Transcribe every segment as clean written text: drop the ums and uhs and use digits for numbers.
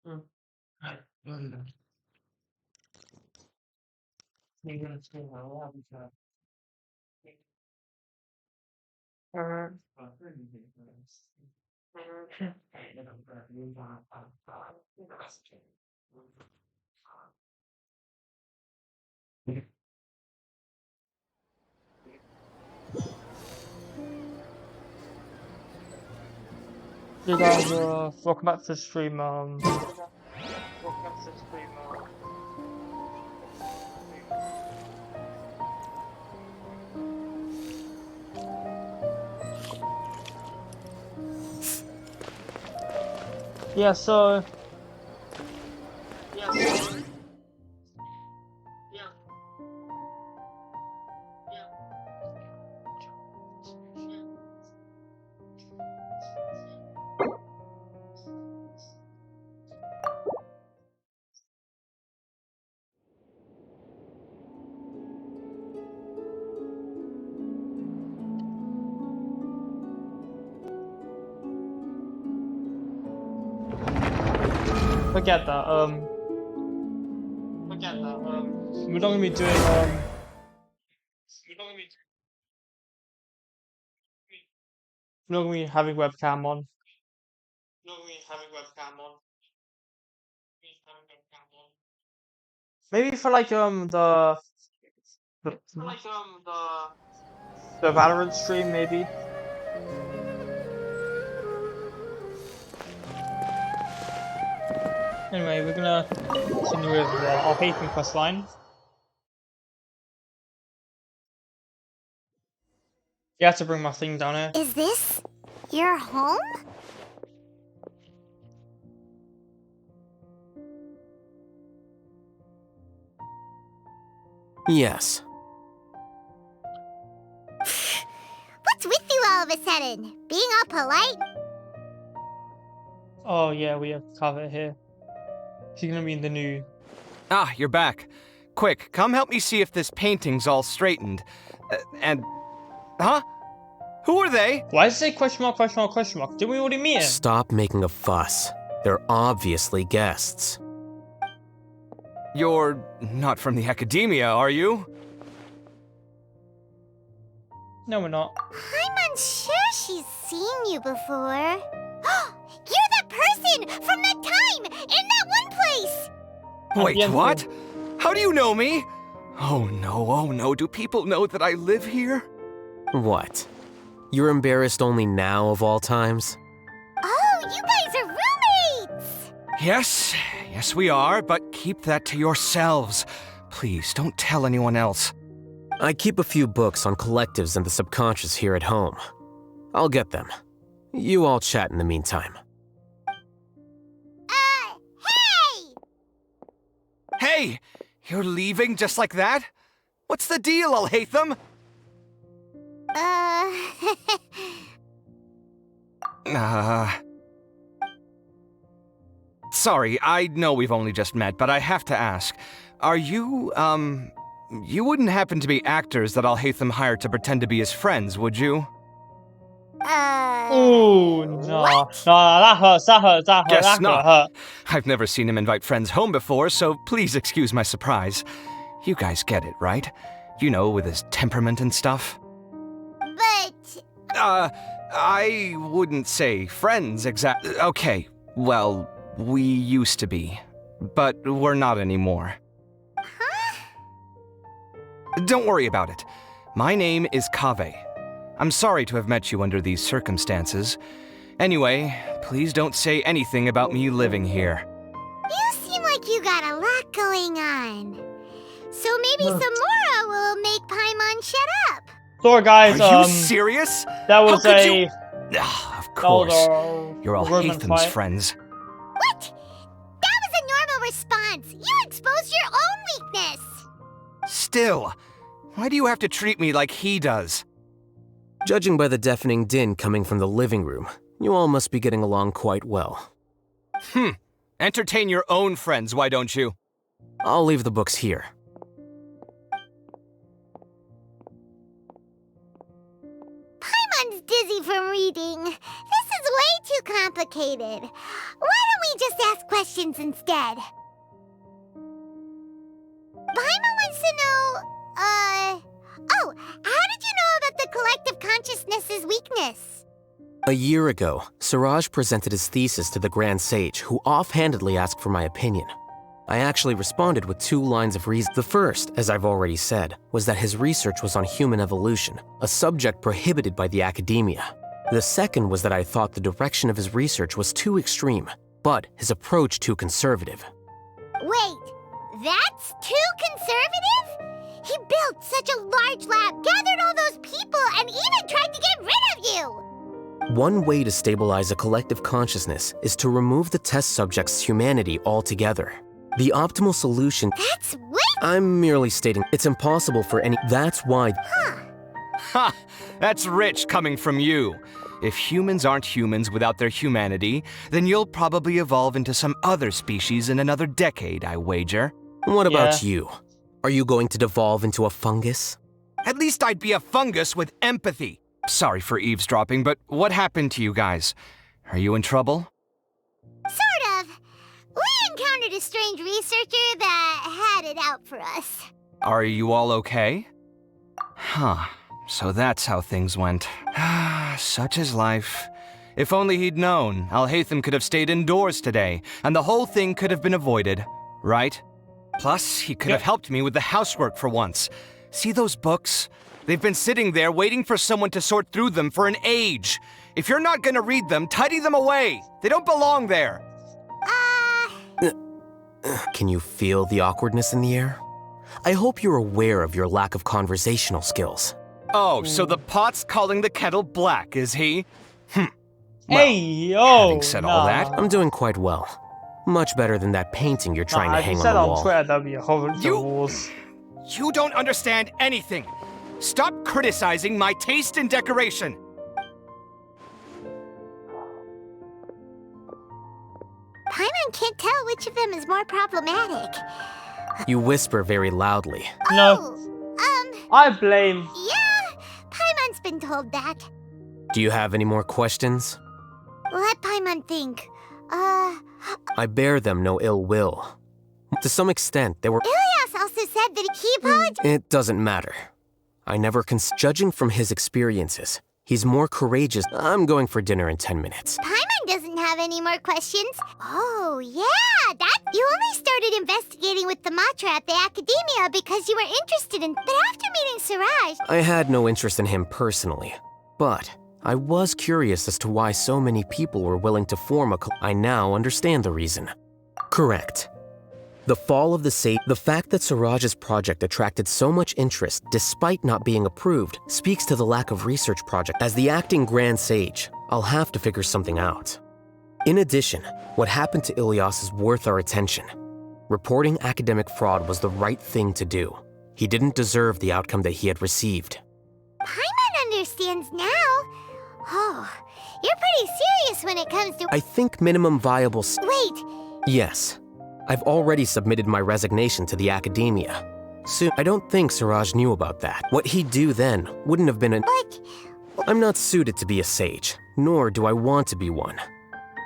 Mm. Right. You're gonna stay my lab job. You guys, welcome back to the stream. Yeah, so forget that. We're not gonna be doing we're not gonna be having webcam on. Maybe for like the the Valorant stream, maybe. Anyway, we're gonna continue with our Haven quest line. You have to bring my thing down here. Is this your home? Yes. What's with you all of a sudden? Being all polite? Oh yeah, we have to cover it here. She's gonna be in the new. Ah, you're back. Quick, come help me see if this painting's all straightened. Huh? Who are they? Why does it say question mark, question mark, question mark? Did we already meet him? Stop making a fuss. They're obviously guests. You're not from the academia, are you? No, we're not. I'm unsure she's seen you before. You're that person from that time in that one place! Wait, Ambiente. what? How do you know me? Oh no, do people know that I live here? What? You're embarrassed only now of all times? Oh, you guys are roommates! Yes, we are, but keep that to yourselves. Please, don't tell anyone else. I keep a few books on collectives and the subconscious here at home. I'll get them. You all chat in the meantime. Hey! Hey! You're leaving just like that? What's the deal, Alhaitham? Sorry, I know we've only just met, but I have to ask. Are you, you wouldn't happen to be actors that Alhaitham hired to pretend to be his friends, would you? Oh no. No, that hurts, Guess that not. hurt. I've never seen him invite friends home before, so please excuse my surprise. You guys get it, right? You know, with his temperament and stuff. But... I wouldn't say friends exactly. Okay, well, we used to be, but we're not anymore. Huh? Don't worry about it. My name is Kaveh. I'm sorry to have met you under these circumstances. Anyway, please don't say anything about me living here. You seem like you got a lot going on. So maybe Samora will make Paimon shut up. Sorry guys, Are you serious? that was How could a you... Of course. You're all Roman Haitham's fight. friends. What? That was a normal response. You exposed your own weakness. Still, why do you have to treat me like he does? Judging by the deafening din coming from the living room, you all must be getting along quite well. Entertain your own friends, why don't you? I'll leave the books here. Paimon's dizzy from reading. This is way too complicated. Why don't we just ask questions instead? Paimon wants to know, oh, how did you know about the collective consciousness's weakness? A year ago, Siraj presented his thesis to the Grand Sage, who offhandedly asked for my opinion. I actually responded with 2 lines of reason. The first, as I've already said, was that his research was on human evolution, a subject prohibited by the academia. The second was that I thought the direction of his research was too extreme, but his approach too conservative. Wait, that's too conservative? He built such a large lab, gathered all those people, and even tried to get rid of you! One way to stabilize a collective consciousness is to remove the test subject's humanity altogether. The optimal solution— That's way— I'm merely stating it's impossible for any— That's why— Ha! That's rich coming from you. If humans aren't humans without their humanity, then you'll probably evolve into some other species in another decade, I wager. What about Yeah. you? Are you going to devolve into a fungus? At least I'd be a fungus with empathy. Sorry for eavesdropping, but what happened to you guys? Are you in trouble? Sort of. We encountered a strange researcher that had it out for us. Are you all okay? Huh. So that's how things went. Such is life. If only he'd known, Alhaitham could have stayed indoors today, and the whole thing could have been avoided, right? Plus, he could have helped me with the housework for once. See those books? They've been sitting there waiting for someone to sort through them for an age. If you're not gonna read them, tidy them away. They don't belong there. Can you feel the awkwardness in the air? I hope you're aware of your lack of conversational skills. Oh, so the pot's calling the kettle black, is he? Hey, yo! having said all that, I'm doing quite well. Much better than that painting you're trying to if you hang said on the on wall. Twitter there'd be a whole bunch You- of walls. You don't understand anything. Stop criticizing my taste in decoration. Paimon can't tell which of them is more problematic. You whisper very loudly. No, Oh, I blame. yeah, Paimon's been told that. Do you have any more questions? Let Paimon think. I bear them no ill will. To some extent, they were— Ilias also said that he apologized. It doesn't matter. I never judging from his experiences, he's more courageous. I'm going for dinner in 10 minutes. Paimon doesn't have any more questions. Oh, yeah, that— You only started investigating with the Matra at the Academia because you were interested in— But after meeting Siraj— I had no interest in him personally, but I was curious as to why so many people were willing to form a I now understand the reason. Correct. The fall of the Sage— The fact that Siraj's project attracted so much interest despite not being approved speaks to the lack of research project. As the acting Grand Sage, I'll have to figure something out. In addition, what happened to Ilias is worth our attention. Reporting academic fraud was the right thing to do. He didn't deserve the outcome that he had received. Paimon understands now. Oh, you're pretty serious when it comes to— I think minimum viable— Wait, Yes. I've already submitted my resignation to the Academia. Soon, I don't think Siraj knew about that. What he'd do then wouldn't have been an— but— I'm not suited to be a sage, nor do I want to be one.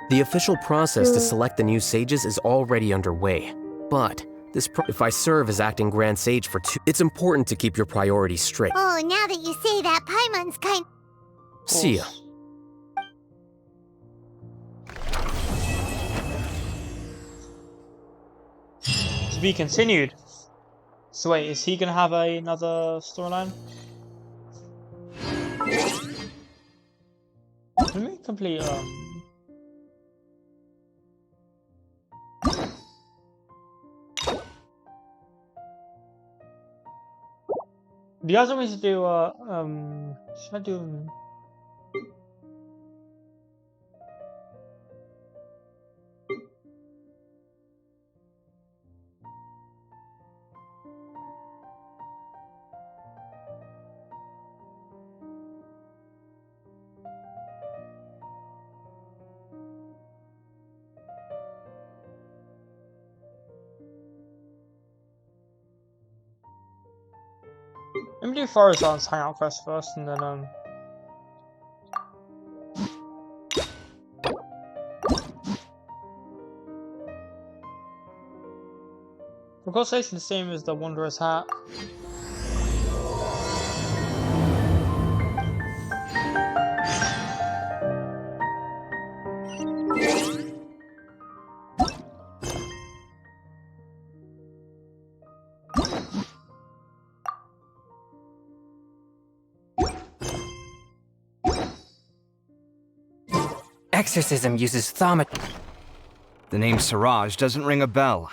The official process to select the new sages is already underway. But if I serve as acting Grand Sage for 2, it's important to keep your priorities straight. Oh, now that you say that, Paimon's kind— See ya. To be continued. So wait, is he gonna have another storyline? Let me complete do you guys want me to do should I do let me do Forezon's hangout quest first and then For God's sake, the same as the Wanderer's hat. Exorcism uses thaumat. The name Siraj doesn't ring a bell.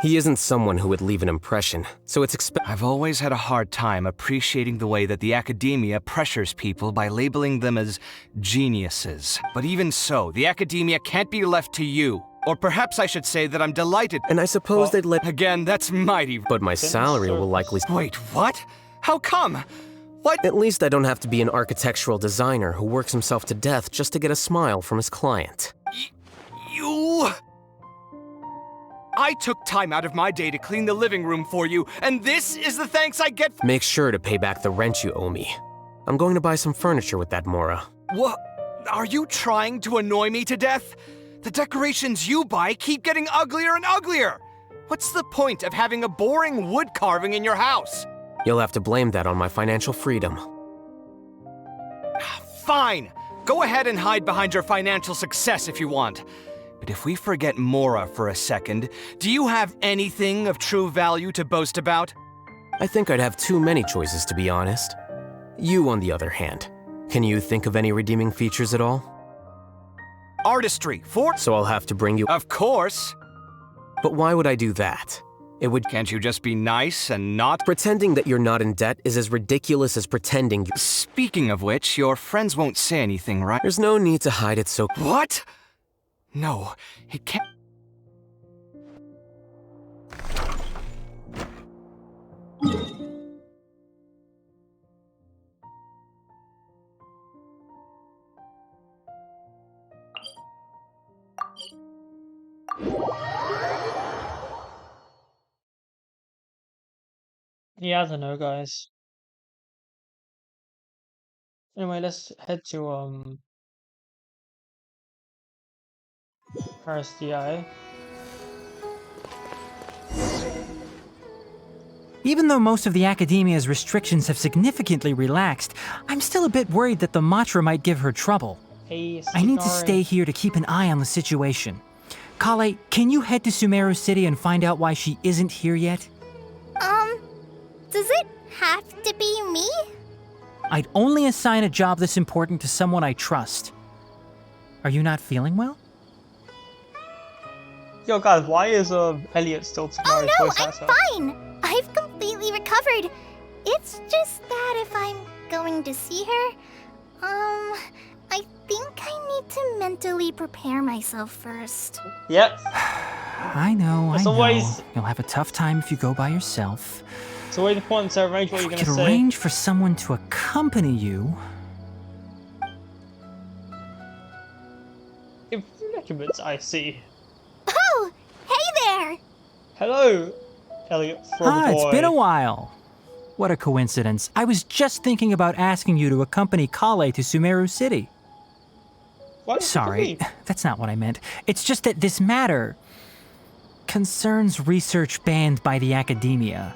He isn't someone who would leave an impression, so it's I've always had a hard time appreciating the way that the academia pressures people by labeling them as geniuses. But even so, the academia can't be left to you. Or perhaps I should say that I'm delighted. And I suppose they'd let. Again, that's mighty. But my salary will likely. Wait, what? How come? What? At least I don't have to be an architectural designer who works himself to death just to get a smile from his client. You... I took time out of my day to clean the living room for you, and this is the thanks I get. Make sure to pay back the rent you owe me. I'm going to buy some furniture with that, Mora. What? Are you trying to annoy me to death? The decorations you buy keep getting uglier and uglier. What's the point of having a boring wood carving in your house? You'll have to blame that on my financial freedom. Fine. Go ahead and hide behind your financial success if you want. But if we forget Mora for a second, do you have anything of true value to boast about? I think I'd have too many choices, to be honest. You, on the other hand, can you think of any redeeming features at all? Artistry, So I'll have to bring you. Of course. But why would I do that? It would. Can't you just be nice and not? Pretending that you're not in debt is as ridiculous as pretending. Speaking of which, your friends won't say anything, right? There's no need to hide it so. What? No, it can't. Yeah, I don't know, guys. Anyway, let's head to Paris DI. Even though most of the academia's restrictions have significantly relaxed, I'm still a bit worried that the Matra might give her trouble. Hey, I need to Sigari. stay here to keep an eye on the situation. Kale, can you head to Sumeru City and find out why she isn't here yet? Does it have to be me? I'd only assign a job this important to someone I trust. Are you not feeling well? Yo, guys, why is Elliot still Oh Tamari's no, voice I'm actor? fine. I've completely recovered. It's just that if I'm going to see her, I think I need to mentally prepare myself first. Yep. I know, It's I know. always- You'll have a tough time if you go by yourself. It's always important to arrange what If you're we gonna could say. arrange for someone to accompany you... If predicaments, I see. Oh, hey there! Hello, Elliot Ah, Frog it's Boy. been a while. What a coincidence. I was just thinking about asking you to accompany Kale to Sumeru City. Why did you Sorry, leave? that's not what I meant. It's just that this matter concerns research banned by the academia.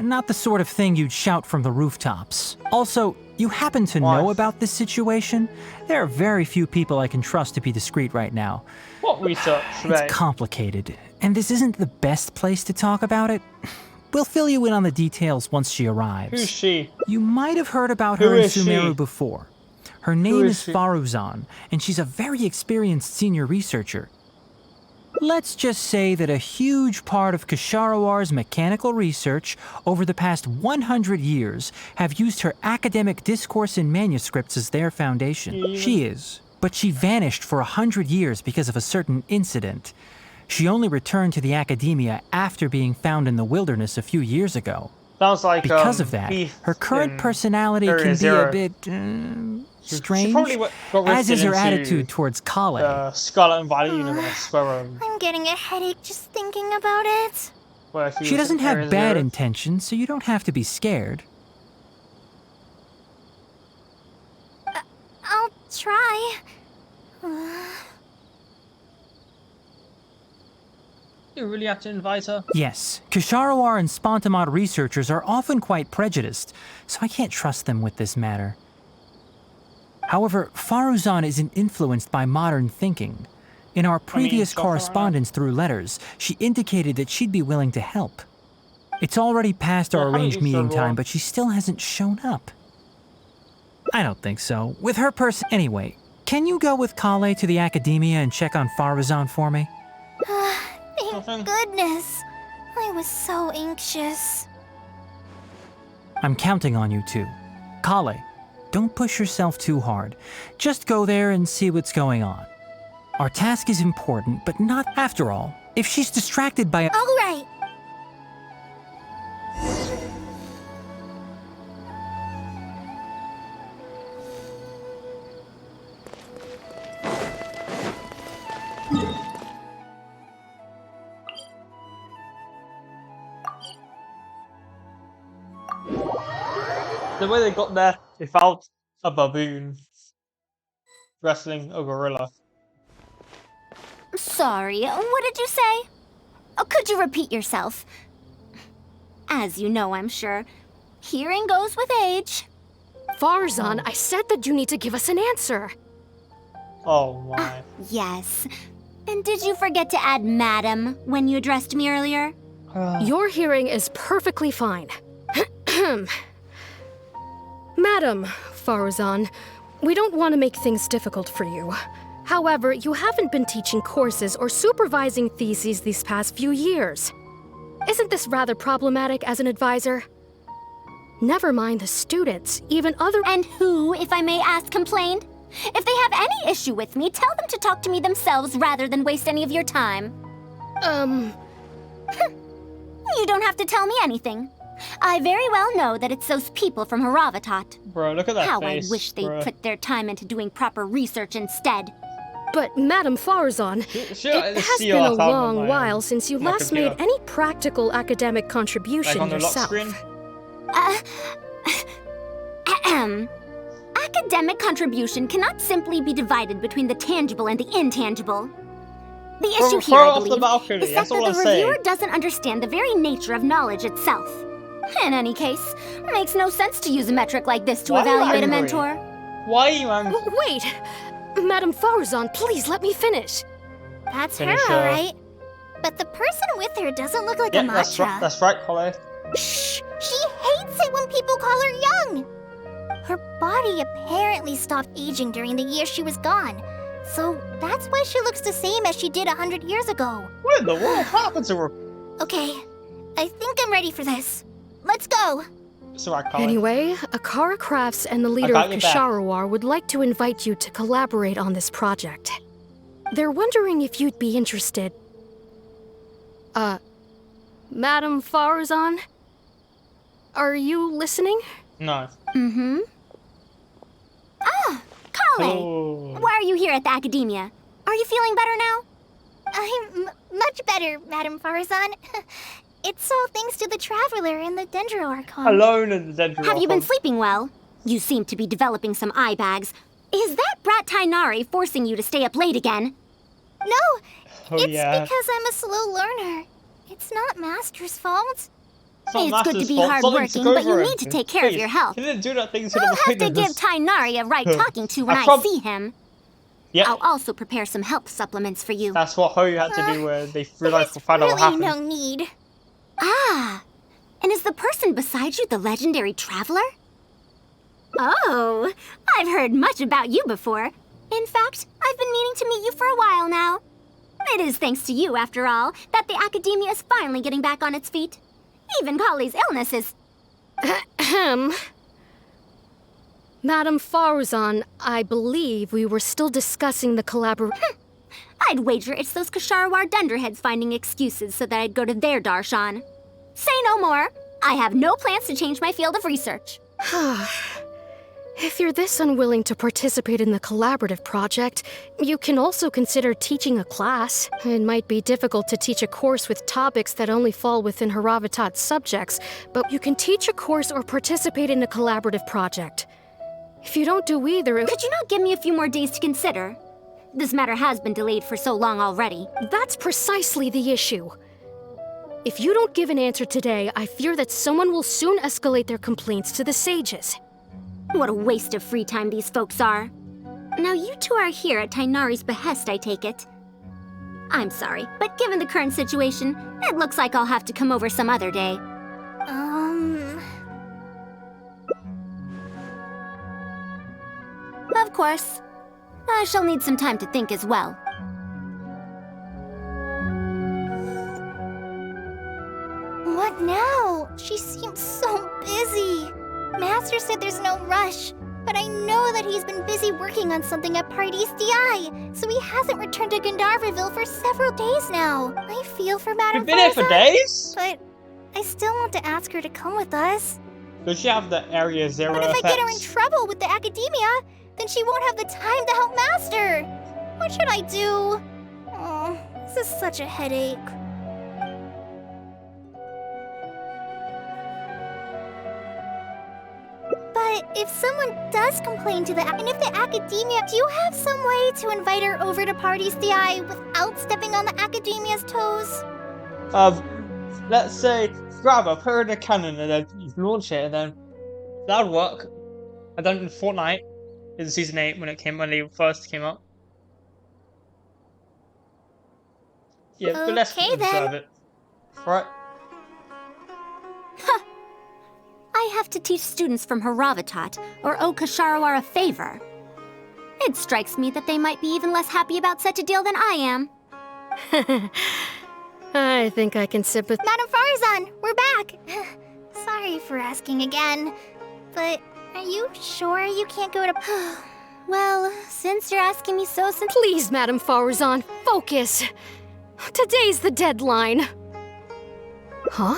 Not the sort of thing you'd shout from the rooftops. Also, you happen to Why? know about this situation? There are very few people I can trust to be discreet right now. What research, mate? It's complicated, and this isn't the best place to talk about it. We'll fill you in on the details once she arrives. Who's she? You might have heard about Who her in is she? Sumeru before. Her name is is she? Faruzan, and she's a very experienced senior researcher. Let's just say that a huge part of Kasharowar's mechanical research over the past 100 years have used her academic discourse and manuscripts as their foundation. She is, but she vanished for 100 years because of a certain incident. She only returned to the academia after being found in the wilderness a few years ago. Sounds like Because of that, Beef her current in personality Area can be Zero. a bit She strange, probably got as is drifted her into attitude towards Kale. the Scarlet and Violet universe, I'm getting a headache just thinking about it. where She was in doesn't have Area bad Zero. intentions, so you don't have to be scared. I'll try. You really have to invite her? Yes, Ksharawar and Spontamod researchers are often quite prejudiced, so I can't trust them with this matter. However, Faruzan isn't influenced by modern thinking. In our previous stuff around. correspondence through letters, she indicated that she'd be willing to help. It's already past our Well, how arranged did you meeting serve her? time, but she still hasn't shown up. I don't think so. With her person... Anyway, can you go with Kale to the academia and check on Faruzan for me? Thank Nothing. goodness. I was so anxious. I'm counting on you too. Kale, don't push yourself too hard. Just go there and see what's going on. Our task is important, but not after all. If she's distracted by... All right. The way they got there, they found a baboon wrestling a gorilla. Sorry, what did you say? Oh, could you repeat yourself? As you know, I'm sure, hearing goes with age. Farzan, I said that you need to give us an answer. Oh my. Yes. And did you forget to add madam when you addressed me earlier? Your hearing is perfectly fine. Madam Farzan, we don't want to make things difficult for you. However, you haven't been teaching courses or supervising theses these past few years. Isn't this rather problematic as an advisor? Never mind the students, even other— And who, if I may ask, complained? If they have any issue with me, tell them to talk to me themselves rather than waste any of your time. You don't have to tell me anything. I very well know that it's those people from Haravatat. Bro, look at that How face. I wish they'd bro. put their time into doing proper research instead. But Madam Farzan, Should I it has see been your a thumb on long my, while since you my last computer? made any practical academic contribution Like on the lock yourself. screen? Academic contribution cannot simply be divided between the tangible and the intangible. The issue here, throw I off the believe, balcony, is that that's all the I'm saying. reviewer doesn't understand the very nature of knowledge itself. In any case, it makes no sense to use a metric like this to Why are you evaluate a angry? mentor. Why are you angry? Wait! Madam Farzan, please let me finish. That's Finish her, her. alright. But the person with her doesn't look like Yeah, a that's matcha. right, that's right, Holly. Shh! She hates it when people call her young! Her body apparently stopped aging during the year she was gone. So that's why she looks the same as she did 100 years ago. What in the world happened to her? Okay, I think I'm ready for this. Let's go! It's alright, Holly. Anyway, Akara Crafts and the leader got of your back. Ksharawar would like to invite you to collaborate on this project. They're wondering if you'd be interested. Madam Farzan? Are you listening? No. Mm-hmm. Ah, Kale! Oh. Why are you here at the academia? Are you feeling better now? I'm much better, Madam Farzan. It's all thanks to the Traveler and the Dendro Archon. Alone in the Dendro. Have you been sleeping well? You seem to be developing some eye bags. Is that brat Tainari forcing you to stay up late again? No, Oh, it's yeah. because I'm a slow learner. It's not Master's fault. It's not It's good to Master's be fault. Something hardworking, took but you over need him. to take care of Please, your health. He didn't do that thing to I'll the have to give witnesses. Tainari a right talking to when I I prob- see him. Yeah, I'll also prepare some health supplements for you. that's what Ho had to do when they realized There's found out what really happened. no need. Ah, and is the person beside you the legendary Traveler? Oh, I've heard much about you before. In fact, I've been meaning to meet you for a while now. It is thanks to you, after all, that the Academia is finally getting back on its feet. Even Kali's illness is... Ahem. Madam Farzan, I believe we were still discussing the collaboration. I'd wager it's those Ksharawar dunderheads finding excuses so that I'd go to their darshan. Say no more. I have no plans to change my field of research. If you're this unwilling to participate in the collaborative project, you can also consider teaching a class. It might be difficult to teach a course with topics that only fall within Haravatat's subjects, but you can teach a course or participate in a collaborative project. If you don't do either, Could you not give me a few more days to consider? This matter has been delayed for so long already. that's precisely the issue. If you don't give an answer today, I fear that someone will soon escalate their complaints to the sages. What a waste of free time these folks are. Now you two are here at Tighnari's behest, I take it. I'm sorry, but given the current situation, it looks like I'll have to come over some other day. Of course. I shall need some time to think as well. What now? She seems so busy. Master said there's no rush, but I know that he's been busy working on something at Parties DI, so he hasn't returned to Gandharville for several days now. I feel for Madame You've been here for Farzan, days? but I still want to ask her to come with us. Does she have the Area Zero But if effects? I get her in trouble with the academia, then she won't have the time to help Master. What should I do? Oh, this is such a headache. But if someone does complain to and if the academia, do you have some way to invite her over to Parties DI without stepping on the academia's toes? Let's say, grab her, put her in a cannon, and then you can launch it, and then that would work. I done it in Fortnite, in Season 8, when they first came up. Yeah, but let's Okay, then. observe it. Right. I have to teach students from Haravatat or owe Kshahrewar a favor. It strikes me that they might be even less happy about such a deal than I am. I think I can sympathize. Madame Farzan, we're back! Sorry for asking again, but are you sure you can't go to... Well, since you're asking me so Please, Madame Farzan, focus. Today's the deadline. Huh?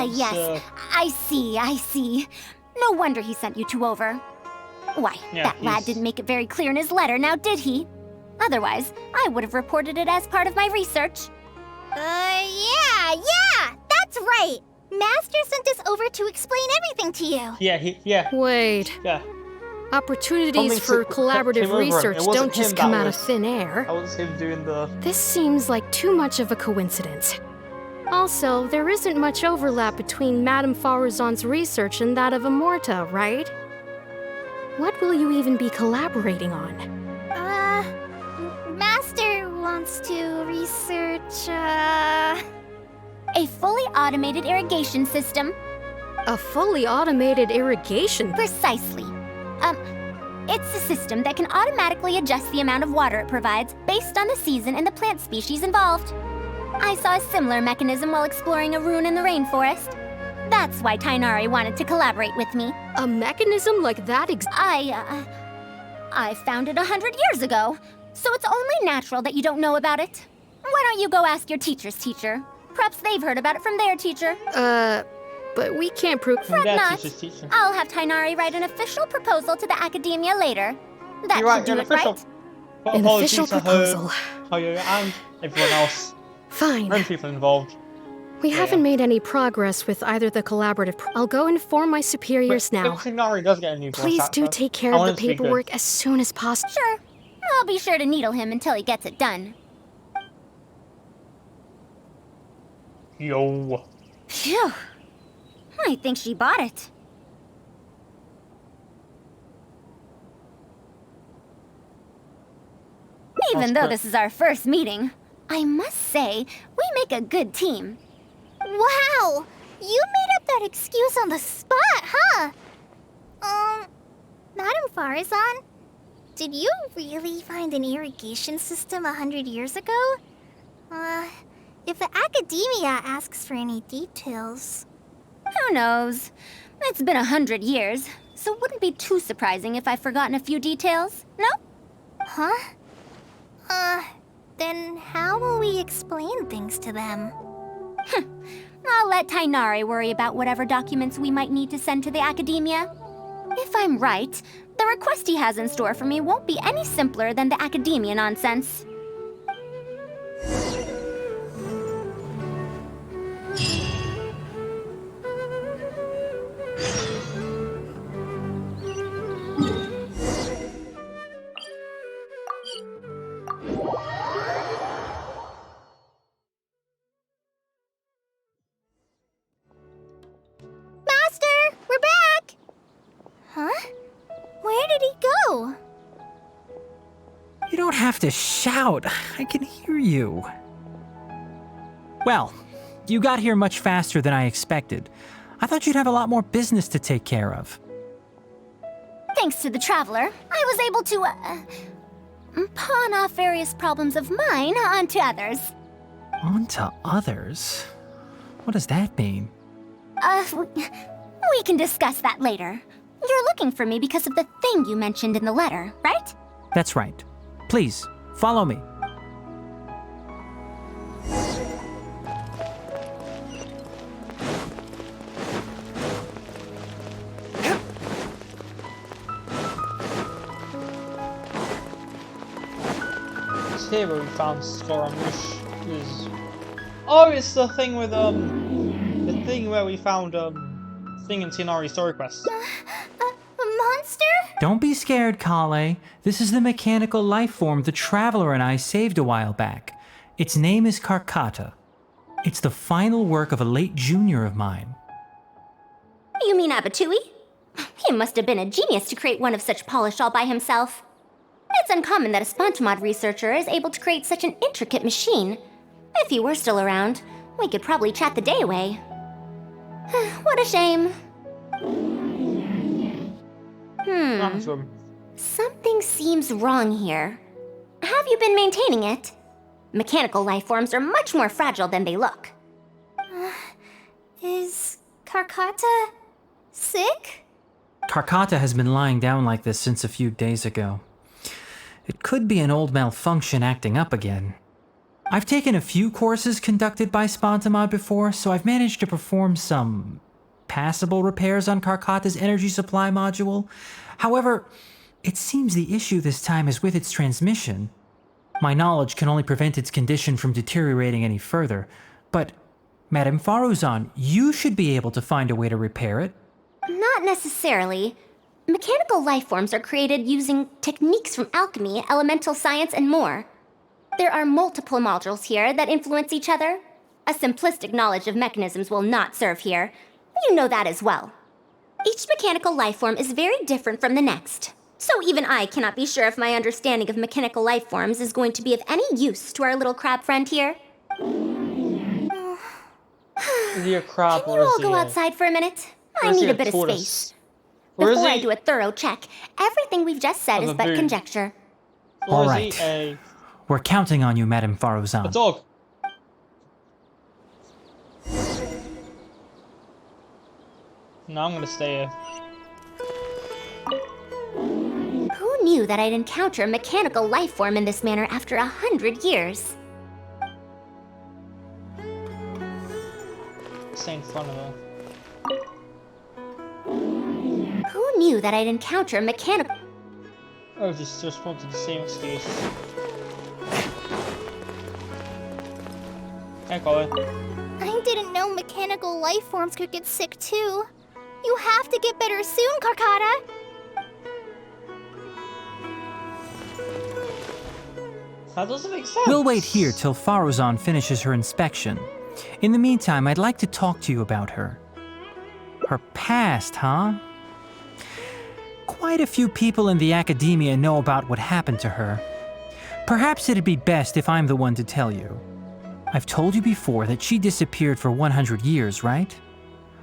Yes. I see. No wonder he sent you two over. Why, Yeah, that lad didn't make it very clear in his letter, now did he? Otherwise, I would have reported it as part of my research. Yeah, that's right! Master sent us over to explain everything to you. Yeah. Wait. Yeah. Opportunities Something for came collaborative over him. research It wasn't don't just him, come that out of was- thin air. That was him doing the... This seems like too much of a coincidence. Also, there isn't much overlap between Madame Farzan's research and that of Amorta, right? What will you even be collaborating on? Master wants to research, A fully automated irrigation system. A fully automated irrigation? Precisely. It's a system that can automatically adjust the amount of water it provides based on the season and the plant species involved. I saw a similar mechanism while exploring a rune in the rainforest. That's why Tighnari wanted to collaborate with me. A mechanism like that I found it 100 years ago, so it's only natural that you don't know about it. Why don't you go ask your teacher's teacher? Perhaps they've heard about it from their teacher. but we can't prove... From their not. teacher's teacher. I'll have Tighnari write an official proposal to the academia later. That You're right, should do an it, official- right? But An apologies official to her, proposal. Hoyo, and everyone else. Fine. Many people involved. We haven't made any progress with either the collaborative... I'll go inform my superiors But now. if Tighnari does get a new voice Please do actor, take care I of want the it to be good. paperwork as soon as possible. Sure. I'll be sure to needle him until he gets it done. Yo. Phew. I think she bought it. Even though this is our first meeting, I must say, we make a good team. wow! You made up that excuse on the spot, huh? Madame Farzan, did you really find an irrigation system 100 years ago? If the academia asks for any details... Who knows? It's been 100 years, so it wouldn't be too surprising if I've forgotten a few details, no? Huh? Then how will we explain things to them? I'll let Tighnari worry about whatever documents we might need to send to the academia. If I'm right, the request he has in store for me won't be any simpler than the academia nonsense. have to shout. I can hear you. Well, you got here much faster than I expected. I thought you'd have a lot more business to take care of. Thanks to the Traveler, I was able to, pawn off various problems of mine onto others. Onto others? What does that mean? We can discuss that later. You're looking for me because of the thing you mentioned in the letter, right? That's right. Please, follow me. It's here where we found Scaramouche. Oh, it's the thing with the thing where we found thing in Tighnari Story Quest. A monster? Don't be scared, Kale. This is the mechanical life form the Traveler and I saved a while back. Its name is Karkata. It's the final work of a late junior of mine. You mean Abatui? He must have been a genius to create one of such polish all by himself. It's uncommon that a Spontamod researcher is able to create such an intricate machine. If he were still around, we could probably chat the day away. What a shame. Something seems wrong here. Have you been maintaining it? Mechanical life forms are much more fragile than they look. Is Karkata sick? Karkata has been lying down like this since a few days ago. It could be an old malfunction acting up again. I've taken a few courses conducted by Spontamod before, so I've managed to perform some passable repairs on Karkata's energy supply module. However, it seems the issue this time is with its transmission. My knowledge can only prevent its condition from deteriorating any further, but Madame Faruzan, you should be able to find a way to repair it. Not necessarily. Mechanical life forms are created using techniques from alchemy, elemental science, and more. There are multiple modules here that influence each other. A simplistic knowledge of mechanisms will not serve here. You know that as well. Each mechanical life form is very different from the next. So even I cannot be sure if my understanding of mechanical life forms is going to be of any use to our little crab friend here. Is he a crab Can or you is all he go a- outside for a minute? or I is he need a a bit of tortoise? space. Or is Before I he do a thorough check, everything we've just said a is but baboon? conjecture. Or is Alright. he We're counting on you, Madame a Faruzan. dog? No, I'm gonna stay here. Who knew that I'd encounter a mechanical life form in this manner after 100 years? Stay in front of her. Who knew that I'd encounter a mechanical... Oh, just wanted the same excuse. Can't call it. I didn't know mechanical life forms could get sick too. You have to get better soon, Karkata. That doesn't make sense. We'll wait here till Faruzan finishes her inspection. In the meantime, I'd like to talk to you about her. Her past, huh? Quite a few people in the academia know about what happened to her. Perhaps it'd be best if I'm the one to tell you. I've told you before that she disappeared for 100 years, right?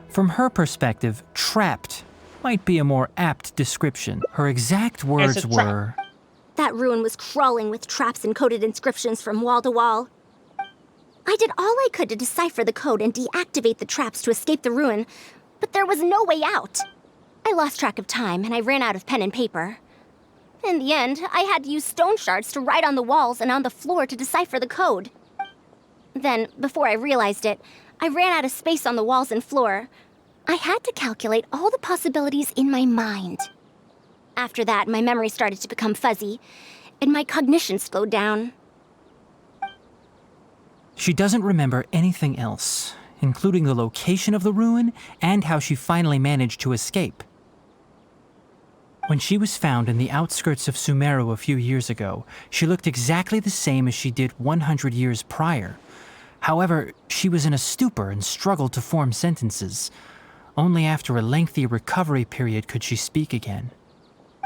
From her perspective, trapped might be a more apt description. Her exact words It's a trap. were... That ruin was crawling with traps and coded inscriptions from wall to wall. I did all I could to decipher the code and deactivate the traps to escape the ruin, but there was no way out. I lost track of time and I ran out of pen and paper. In the end, I had to use stone shards to write on the walls and on the floor to decipher the code. Then, before I realized it, I ran out of space on the walls and floor. I had to calculate all the possibilities in my mind. After that, my memory started to become fuzzy, and my cognition slowed down. She doesn't remember anything else, including the location of the ruin and how she finally managed to escape. When she was found in the outskirts of Sumeru a few years ago, she looked exactly the same as she did 100 years prior. However, she was in a stupor and struggled to form sentences. Only after a lengthy recovery period could she speak again.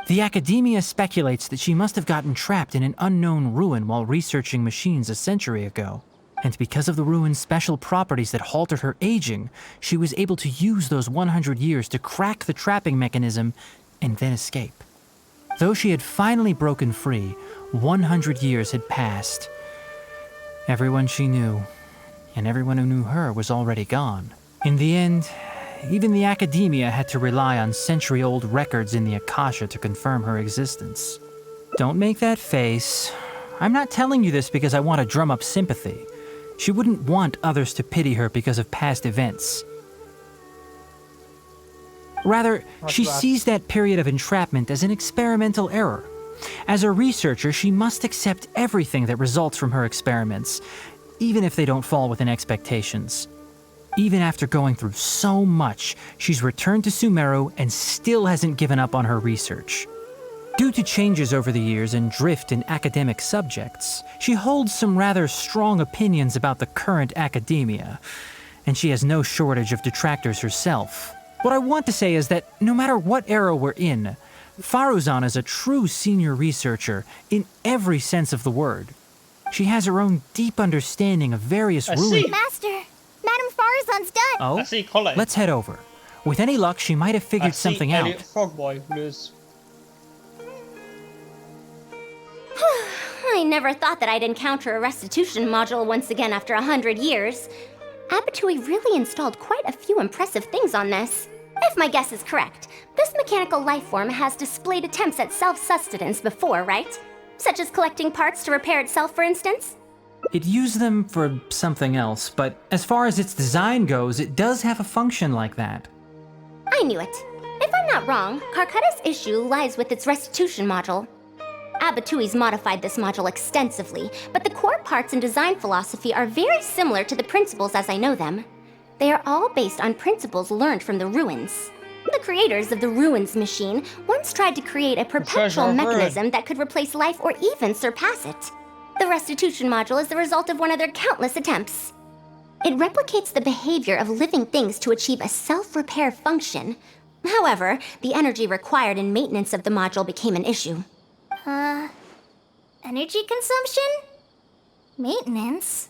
The Academia speculates that she must have gotten trapped in an unknown ruin while researching machines a century ago. And because of the ruin's special properties that halted her aging, she was able to use those 100 years to crack the trapping mechanism and then escape. Though she had finally broken free, 100 years had passed. Everyone she knew, and everyone who knew her, was already gone. In the end, even the Academia had to rely on century-old records in the Akasha to confirm her existence. Don't make that face. I'm not telling you this because I want to drum up sympathy. She wouldn't want others to pity her because of past events. Rather, she sees that period of entrapment as an experimental error. As a researcher, she must accept everything that results from her experiments, even if they don't fall within expectations. Even after going through so much, she's returned to Sumeru and still hasn't given up on her research. Due to changes over the years and drift in academic subjects, she holds some rather strong opinions about the current Academia, and she has no shortage of detractors herself. What I want to say is that no matter what era we're in, Faruzan is a true senior researcher in every sense of the word. She has her own deep understanding of various ruins. Master, Madame Faruzan's done. Oh, I see Colin. let's head over. With any luck, she might have figured something out. Elliot Frogboy, who is... I never thought that I'd encounter a restitution module once again after 100 years. Abatui really installed quite a few impressive things on this. If my guess is correct, this mechanical life form has displayed attempts at self-sustenance before, right? Such as collecting parts to repair itself, for instance? It used them for something else, but as far as its design goes, it does have a function like that. I knew it. If I'm not wrong, Karkata's issue lies with its restitution module. Abatui's modified this module extensively, but the core parts and design philosophy are very similar to the principles as I know them. They are all based on principles learned from the ruins. The creators of the ruins machine once tried to create a perpetual mechanism that could replace life or even surpass it. The restitution module is the result of one of their countless attempts. It replicates the behavior of living things to achieve a self-repair function. However, the energy required in maintenance of the module became an issue. Energy consumption? Maintenance?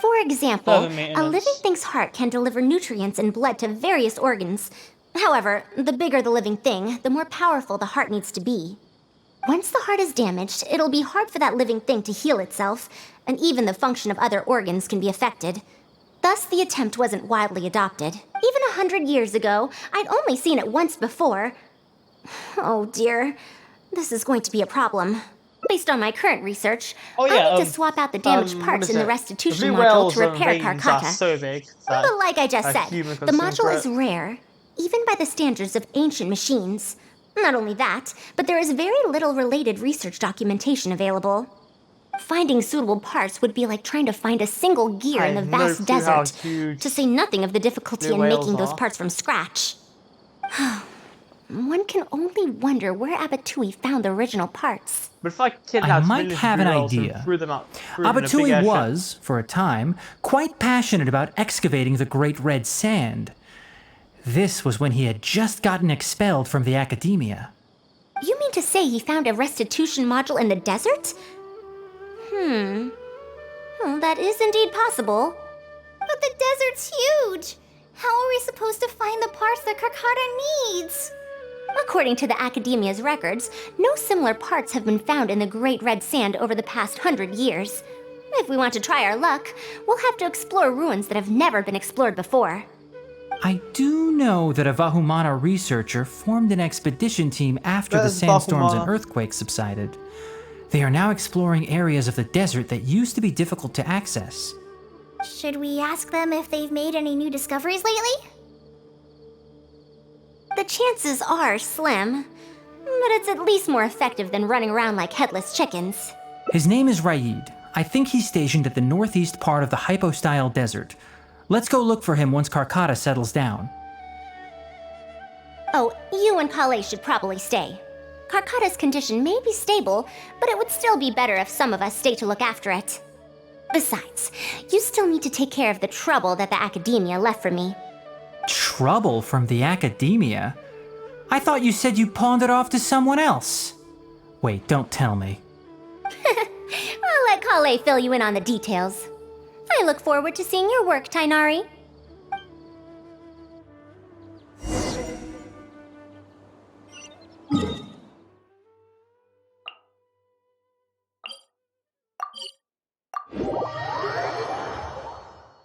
For example, a maintenance. living thing's heart can deliver nutrients and blood to various organs. However, the bigger the living thing, the more powerful the heart needs to be. Once the heart is damaged, it'll be hard for that living thing to heal itself, and even the function of other organs can be affected. Thus, the attempt wasn't widely adopted. Even 100 years ago, I'd only seen it once before. Oh dear, this is going to be a problem. Based on my current research, I need to swap out the damaged parts in the restitution module to repair Karkata. So big But like I just said, human the can still module is grow. rare, even by the standards of ancient machines. Not only that, but there is very little related research documentation available. Finding suitable parts would be like trying to find a single gear in the vast desert, to say nothing of the difficulty in making those parts from scratch. One can only wonder where Abatui found the original parts. But if I I kidnapped might millions of have an girls and idea. threw them up, threw them in a big Abatui airship. was, for a time, quite passionate about excavating the Great Red Sand. This was when he had just gotten expelled from the Academia. You mean to say he found a restitution module in the desert? Well, that is indeed possible. But the desert's huge! How are we supposed to find the parts that Karkata needs? According to the Academia's records, no similar parts have been found in the Great Red Sand over the past 100 years. If we want to try our luck, we'll have to explore ruins that have never been explored before. I do know that a Vahumana researcher formed an expedition team after the There's sandstorms Vahumana. and earthquakes subsided. They are now exploring areas of the desert that used to be difficult to access. Should we ask them if they've made any new discoveries lately? The chances are slim, but it's at least more effective than running around like headless chickens. His name is Raid. I think he's stationed at the northeast part of the Hypostyle Desert. Let's go look for him once Karkata settles down. Oh, you and Kale should probably stay. Karkata's condition may be stable, but it would still be better if some of us stay to look after it. Besides, you still need to take care of the trouble that the Academia left for me. Trouble from the Academia? I thought you said you pawned it off to someone else. Wait, don't tell me. I'll let Kale fill you in on the details. I look forward to seeing your work, Tainari.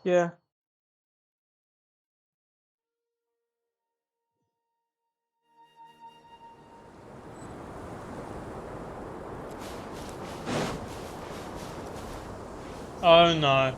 Yeah. Oh no.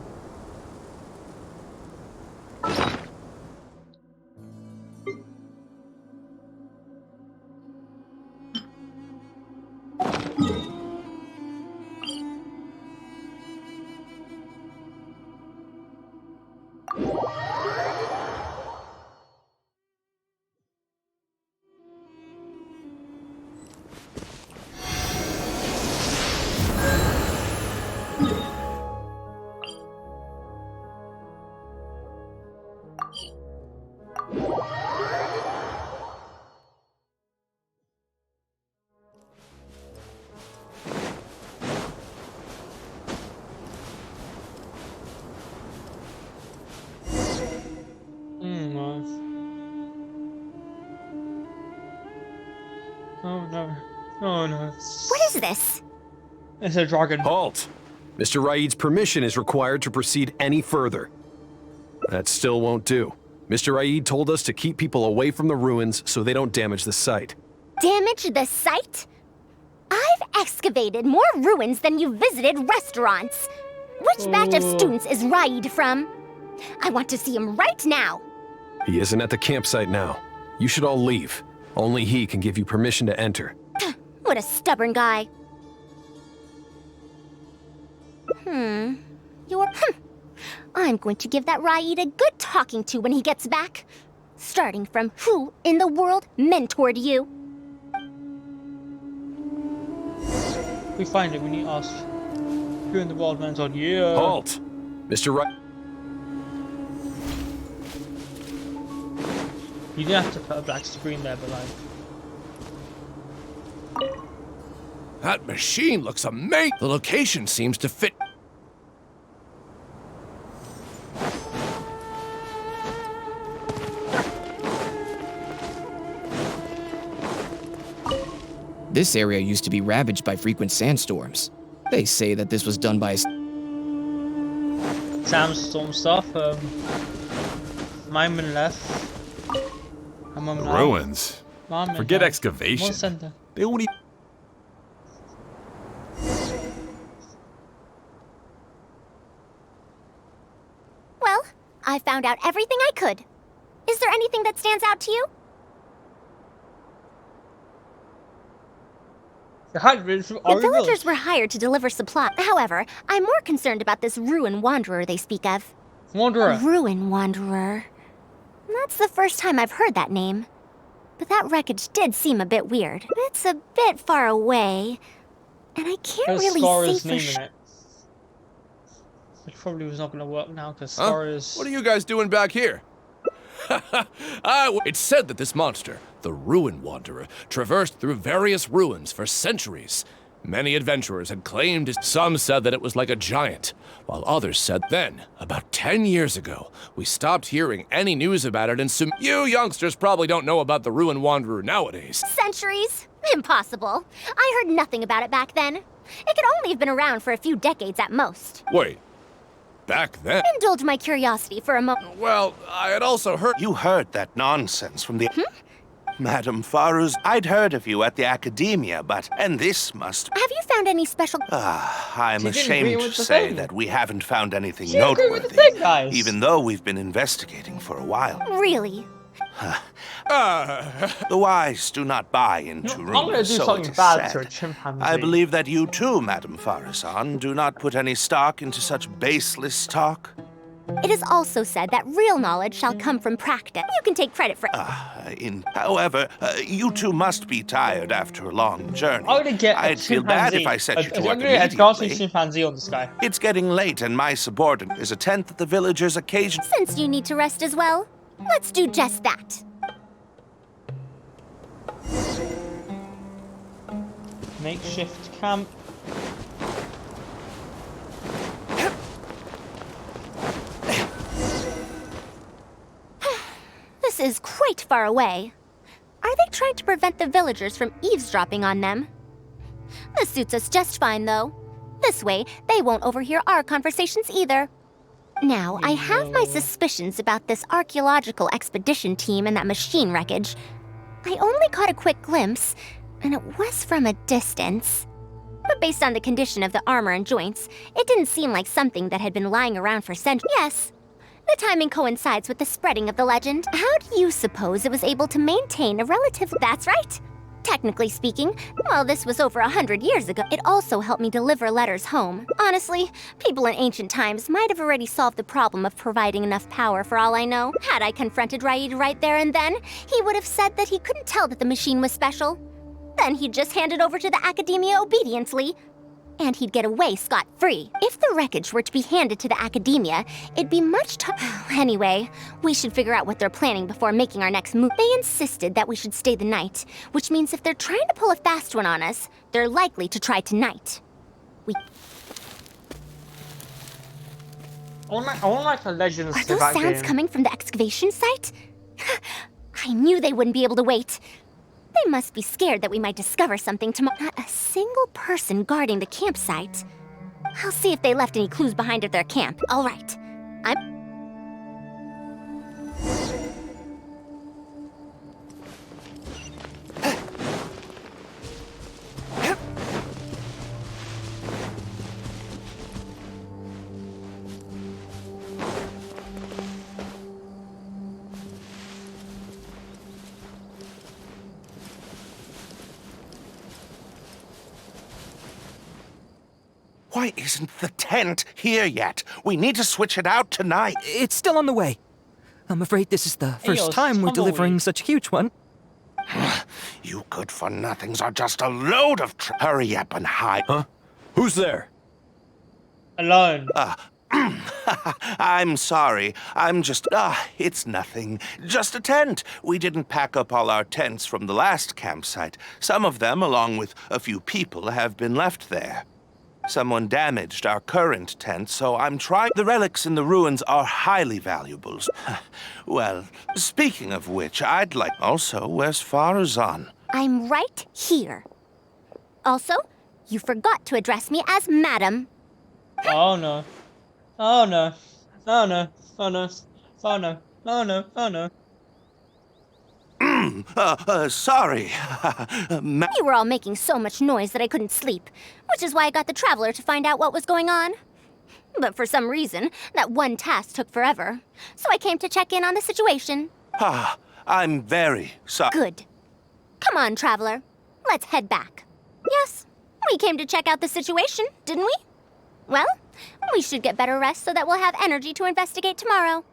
Oh no. Oh no. What is this? It's a dragon. Halt! Mr. Raid's permission is required to proceed any further. That still won't do. Mr. Raid told us to keep people away from the ruins so they don't damage the site. Damage the site? I've excavated more ruins than you've visited restaurants. Which batch of students is Raid from? I want to see him right now. He isn't at the campsite now. You should all leave. Only he can give you permission to enter. What a stubborn guy. I'm going to give that Raid a good talking to when he gets back. Starting from who in the world mentored you? We find it when you ask who in the world mentored you. Halt! Mr. Raid. You didn't have to put a black screen there, but like... That machine looks amazing. The location seems to fit. This area used to be ravaged by frequent sandstorms. They say that this was done by Sandstorm stuff, my mum left. My mum left. Ruins? Mom Forget left. excavation. What center? They won't even... Well, I found out everything I could. Is there anything that stands out to you? The villagers were hired to deliver supplies. However, I'm more concerned about this Ruin Wanderer they speak of. Wanderer. Ruin Wanderer. That's the first time I've heard that name. But that wreckage did seem a bit weird. It's a bit far away, and I can't really say for sure. Which probably was not going to work now because Huh? Scar is... What are you guys doing back here? It's said that this monster, the Ruin Wanderer, traversed through various ruins for centuries. Many adventurers had claimed it. Some said that it was like a giant, while others said then, about 10 years ago, we stopped hearing any news about it, and you youngsters probably don't know about the Ruin Wanderer nowadays. Centuries? Impossible. I heard nothing about it back then. It could only have been around for a few decades at most. Wait, back then? Indulge my curiosity for a moment. Well, I had also heard... You heard that nonsense from the... Madam Faruz, I'd heard of you at the academia, but... And this must... Have you found any special... I'm She didn't ashamed agree to with the say thing. that we haven't found anything She agreed with the noteworthy, thing, guys. even though we've been investigating for a while. Really? The wise do not buy into I'm going to rumors, do so it something is bad to a said. chimpanzee. I believe that you too, Madam Farazan, do not put any stock into such baseless talk. It is also said that real knowledge shall come from practice. You can take credit for However, you two must be tired after a long journey. I'm going to get I'd feel bad if I set you to work I'm going to get a dancing immediately. chimpanzee on this guy. It's getting late, and my subordinate is a tenth of the villagers' occasion. Since you need to rest as well, let's do just that. Makeshift camp. This is quite far away. Are they trying to prevent the villagers from eavesdropping on them? This suits us just fine, though. This way, they won't overhear our conversations either. Now, I have my suspicions about this archaeological expedition team and that machine wreckage. I only caught a quick glimpse, and it was from a distance. But based on the condition of the armor and joints, it didn't seem like something that had been lying around for centuries. Yes, the timing coincides with the spreading of the legend. How do you suppose it was able to maintain a relative... That's right! Technically speaking, while this was over 100 years ago, it also helped me deliver letters home. Honestly, people in ancient times might have already solved the problem of providing enough power for all I know. Had I confronted Raid right there and then, he would have said that he couldn't tell that the machine was special. Then he'd just hand it over to the Academia obediently, and he'd get away scot-free. If the wreckage were to be handed to the Academia, it'd be much Anyway, we should figure out what they're planning before making our next move. They insisted that we should stay the night, which means if they're trying to pull a fast one on us, they're likely to try tonight. I want like a Legends Are to those that sounds game. coming from the excavation site? I knew they wouldn't be able to wait. They must be scared that we might discover something tomorrow. Not a single person guarding the campsite. I'll see if they left any clues behind at their camp. All right. Why isn't the tent here yet? We need to switch it out tonight. It's still on the way. I'm afraid this is the first time we're delivering such a huge one. You good-for-nothings are just a load of Hurry up and hide. Huh? Who's there? Alone. I'm sorry. I'm just... it's nothing. Just a tent. We didn't pack up all our tents from the last campsite. Some of them, along with a few people, have been left there. Someone damaged our current tent, so I'm trying... The relics in the ruins are highly valuable. Well, speaking of which, I'd like... Also, where's Farazan? I'm right here. Also, you forgot to address me as Madam. Oh no. Oh no. Oh no. Oh no. Oh no. Oh no. Oh no. Sorry. You were all making so much noise that I couldn't sleep, which is why I got the Traveler to find out what was going on. But for some reason, that one task took forever, so I came to check in on the situation. I'm very sorry. Good. Come on, Traveler. Let's head back. Yes, we came to check out the situation, didn't we? Well, we should get better rest so that we'll have energy to investigate tomorrow.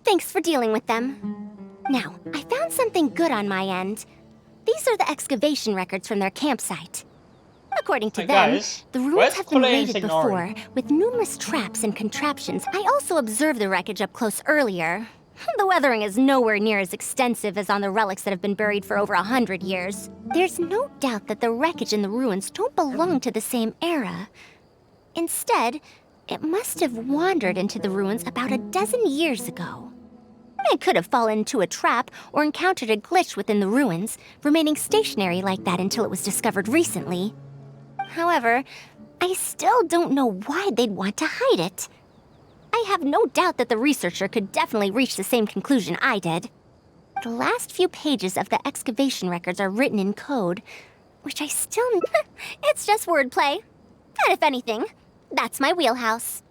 Thanks for dealing with them. Now, I found something good on my end. These are the excavation records from their campsite. According to Hey, them, guys, the ruins where's have been Colleen raided Signori? before, with numerous traps and contraptions. I also observed the wreckage up close earlier. The weathering is nowhere near as extensive as on the relics that have been buried for over 100 years. There's no doubt that the wreckage in the ruins don't belong to the same era. Instead, it must have wandered into the ruins about a dozen years ago. It could have fallen into a trap or encountered a glitch within the ruins, remaining stationary like that until it was discovered recently. However, I still don't know why they'd want to hide it. I have no doubt that the researcher could definitely reach the same conclusion I did. The last few pages of the excavation records are written in code, which I still... It's just wordplay. And if anything, that's my wheelhouse.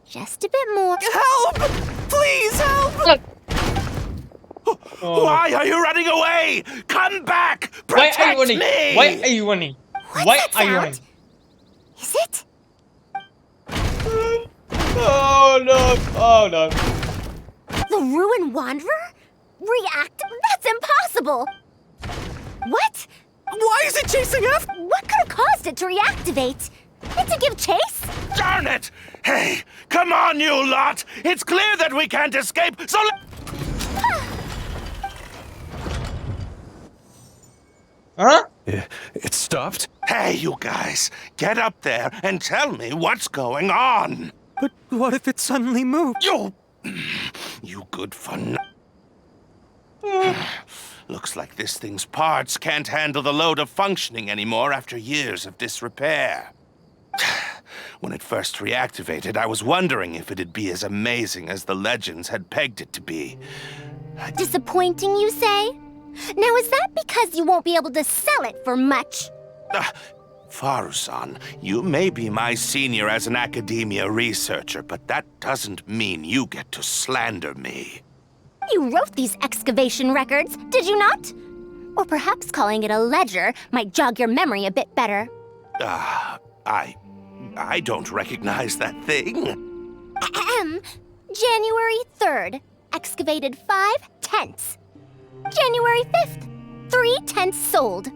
Just a bit more. Help! Please help! Oh. Why are you running away? Come back! Why are you Protect running? me! Why are you running? What's What that are you sound? Is it? Oh no! Oh no! The Ruin Wanderer? React? That's impossible! What? Why is it chasing after? What could have caused it to reactivate? It to give chase? Darn it! Hey, come on, you lot! It's clear that we can't escape, so Huh? It stopped? Hey, you guys, get up there and tell me what's going on! But what if it suddenly moved? You good for Looks like this thing's parts can't handle the load of functioning anymore after years of disrepair. When it first reactivated, I was wondering if it'd be as amazing as the legends had pegged it to be. Disappointing, you say? Now, is that because you won't be able to sell it for much? Faru-san, you may be my senior as an academia researcher, but that doesn't mean you get to slander me. You wrote these excavation records, did you not? Or perhaps calling it a ledger might jog your memory a bit better. I don't recognize that thing. January 3rd, excavated 5 tents. January 5th, 3 tents sold.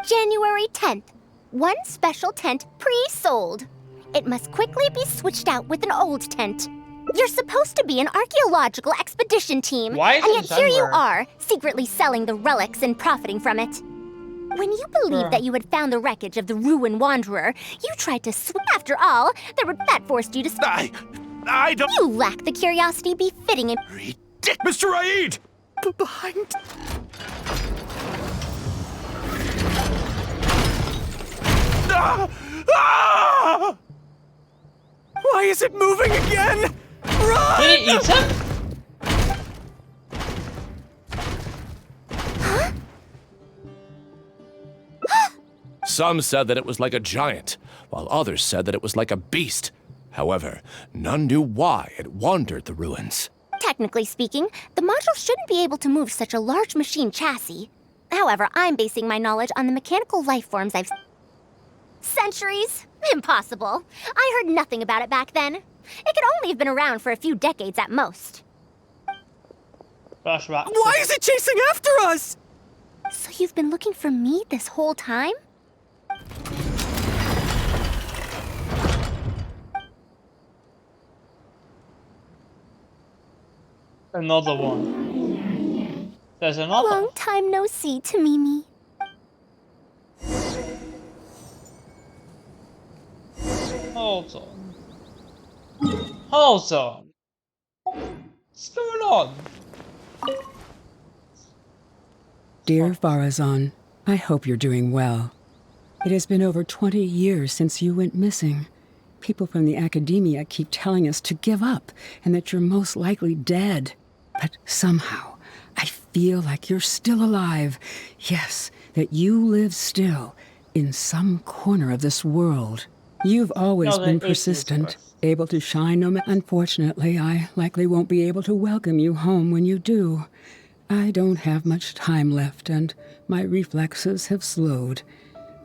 January 10th, 1 special tent pre-sold. It must quickly be switched out with an old tent. You're supposed to be an archaeological expedition team, Why is and it yet here you January? are, secretly selling the relics and profiting from it. When you believed that you had found the wreckage of the Ruin Wanderer, you tried to swim. After all, that forced you to. I don't. You lack the curiosity befitting him. Mr. Aid! Behind. Why is it moving again? Run! Did it eat him? Some said that it was like a giant, while others said that it was like a beast. However, none knew why it wandered the ruins. Technically speaking, the module shouldn't be able to move such a large machine chassis. However, I'm basing my knowledge on the mechanical life forms I've... Centuries? Impossible. I heard nothing about it back then. It could only have been around for a few decades at most. Flashback. Why is it chasing after us? So you've been looking for me this whole time? Another one. There's another. Long time no see, Tamimi. Hold on. Hold on. What's going on? Dear Farazan, I hope you're doing well. It has been over 20 years since you went missing. People from the academia keep telling us to give up and that you're most likely dead. But somehow, I feel like you're still alive. Yes, that you live still in some corner of this world. You've always been persistent, able to shine no matter. Unfortunately, I likely won't be able to welcome you home when you do. I don't have much time left, and my reflexes have slowed.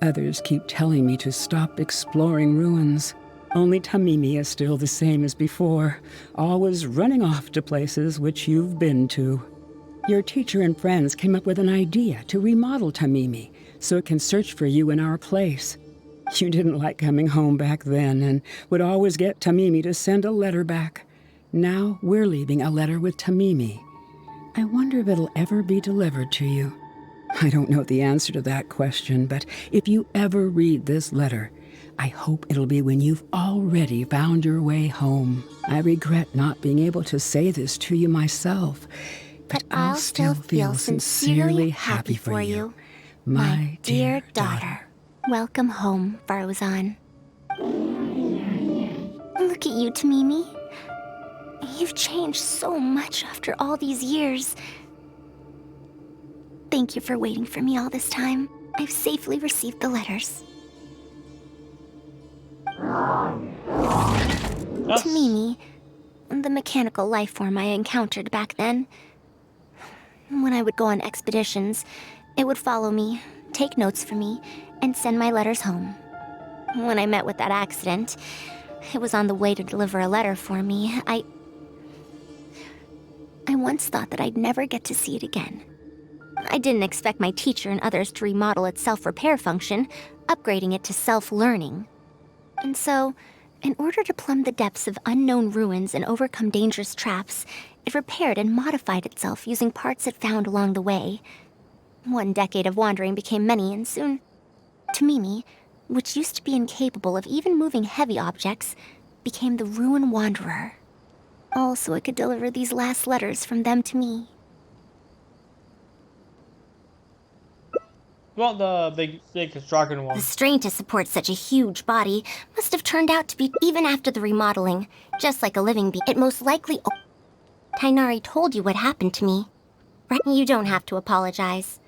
Others keep telling me to stop exploring ruins. Only Tamimi is still the same as before, always running off to places which you've been to. Your teacher and friends came up with an idea to remodel Tamimi so it can search for you in our place. You didn't like coming home back then and would always get Tamimi to send a letter back. Now we're leaving a letter with Tamimi. I wonder if it'll ever be delivered to you. I don't know the answer to that question, but if you ever read this letter, I hope it'll be when you've already found your way home. I regret not being able to say this to you myself, but I'll still feel sincerely happy for you, my dear daughter. Welcome home, Faruzan. Look at you, Tamimi. You've changed so much after all these years. Thank you for waiting for me all this time. I've safely received the letters. Tamimi, the mechanical life form I encountered back then. When I would go on expeditions, it would follow me, take notes for me, and send my letters home. When I met with that accident, it was on the way to deliver a letter for me. I once thought that I'd never get to see it again. I didn't expect my teacher and others to remodel its self-repair function, upgrading it to self-learning. And so, in order to plumb the depths of unknown ruins and overcome dangerous traps, it repaired and modified itself using parts it found along the way. 1 decade of wandering became many, and soon, Tamimi, which used to be incapable of even moving heavy objects, became the Ruin Wanderer. All so it could deliver these last letters from them to me. What about the big dragon one? The strain to support such a huge body must have turned out to be, even after the remodeling, just like a living being. It most likely... Tighnari told you what happened to me. Right? You don't have to apologize.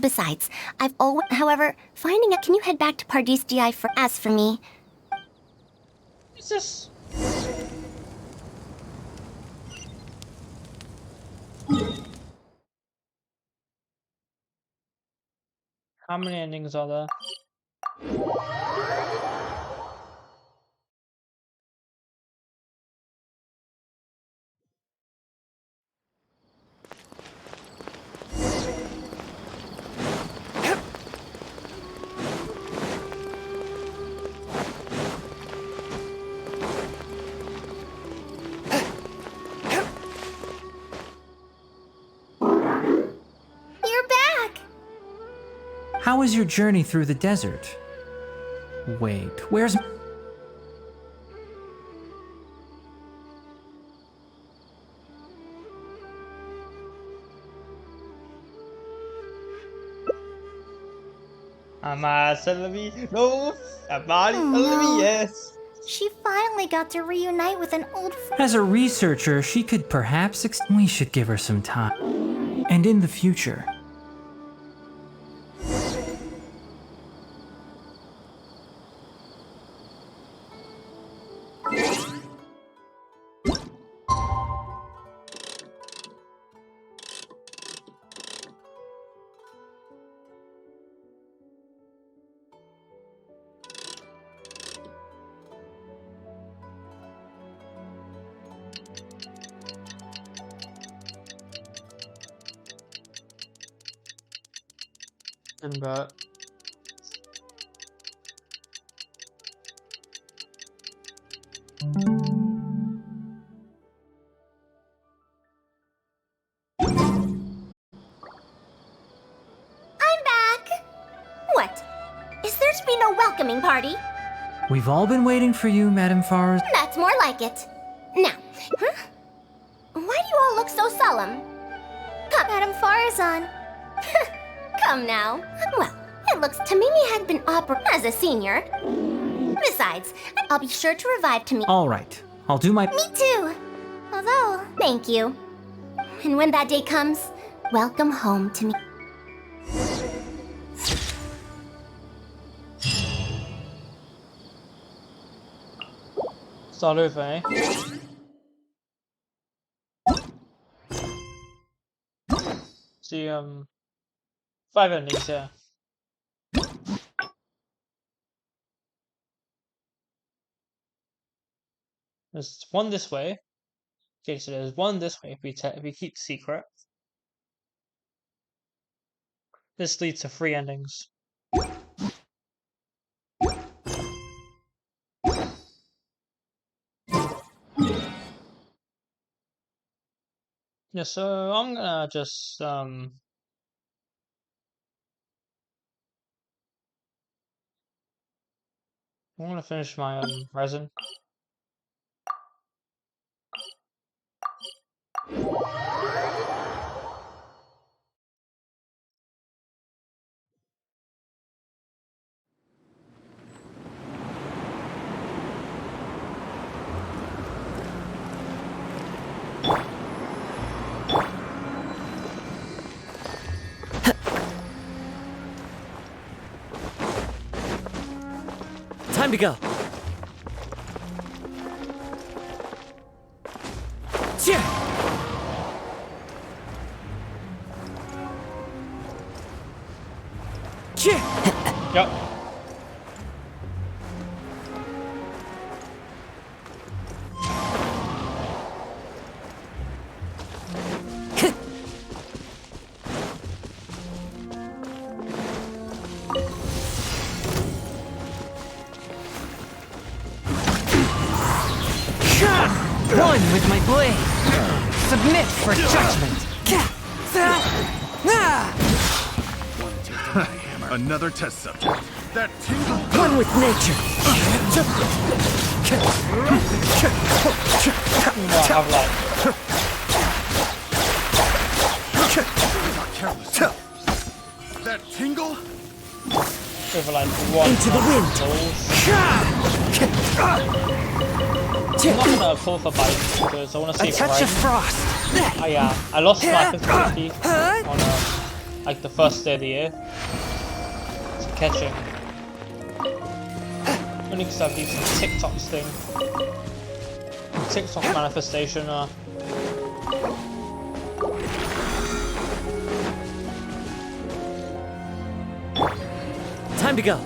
Besides, I've always... However, finding out... Can you head back to Pardis Di for... As for me... It's just... How many endings are there? You're back! How was your journey through the desert? Wait, where's... Ama Salami, no! Amari Salami, yes! She finally got to reunite with an old friend. As a researcher, she could perhaps... We should give her some time. And in the future... But I'm back! What? Is there to be no welcoming party? We've all been waiting for you, Madame Faraz. That's more like it. Now, why do you all look so solemn? Come, Madame Farazan. come now. Well, it looks Tamimi had been as a senior. Besides, I'll be sure to revive Tamimi. All right, I'll do my... Me too. Although... Thank you. And when that day comes, welcome home to me. start over, eh? See, 5 endings, yeah. There's one this way. Okay, so there's one this way if we keep the secret. This leads to 3 endings. Yeah, so I'm gonna just I'm gonna finish my resin. Time to go. Yep. One with my blade. Submit for judgment. Another test subject. That tingle. One with nature. Have like That tingle. with like one Into the wind. I'm not gonna pull for bites because I want to see A if touch of Raiden. frost. I lost my ability on like the first day of the year to catch him. Only because I've used some TikTok's thing. TikTok manifestation. Time to go.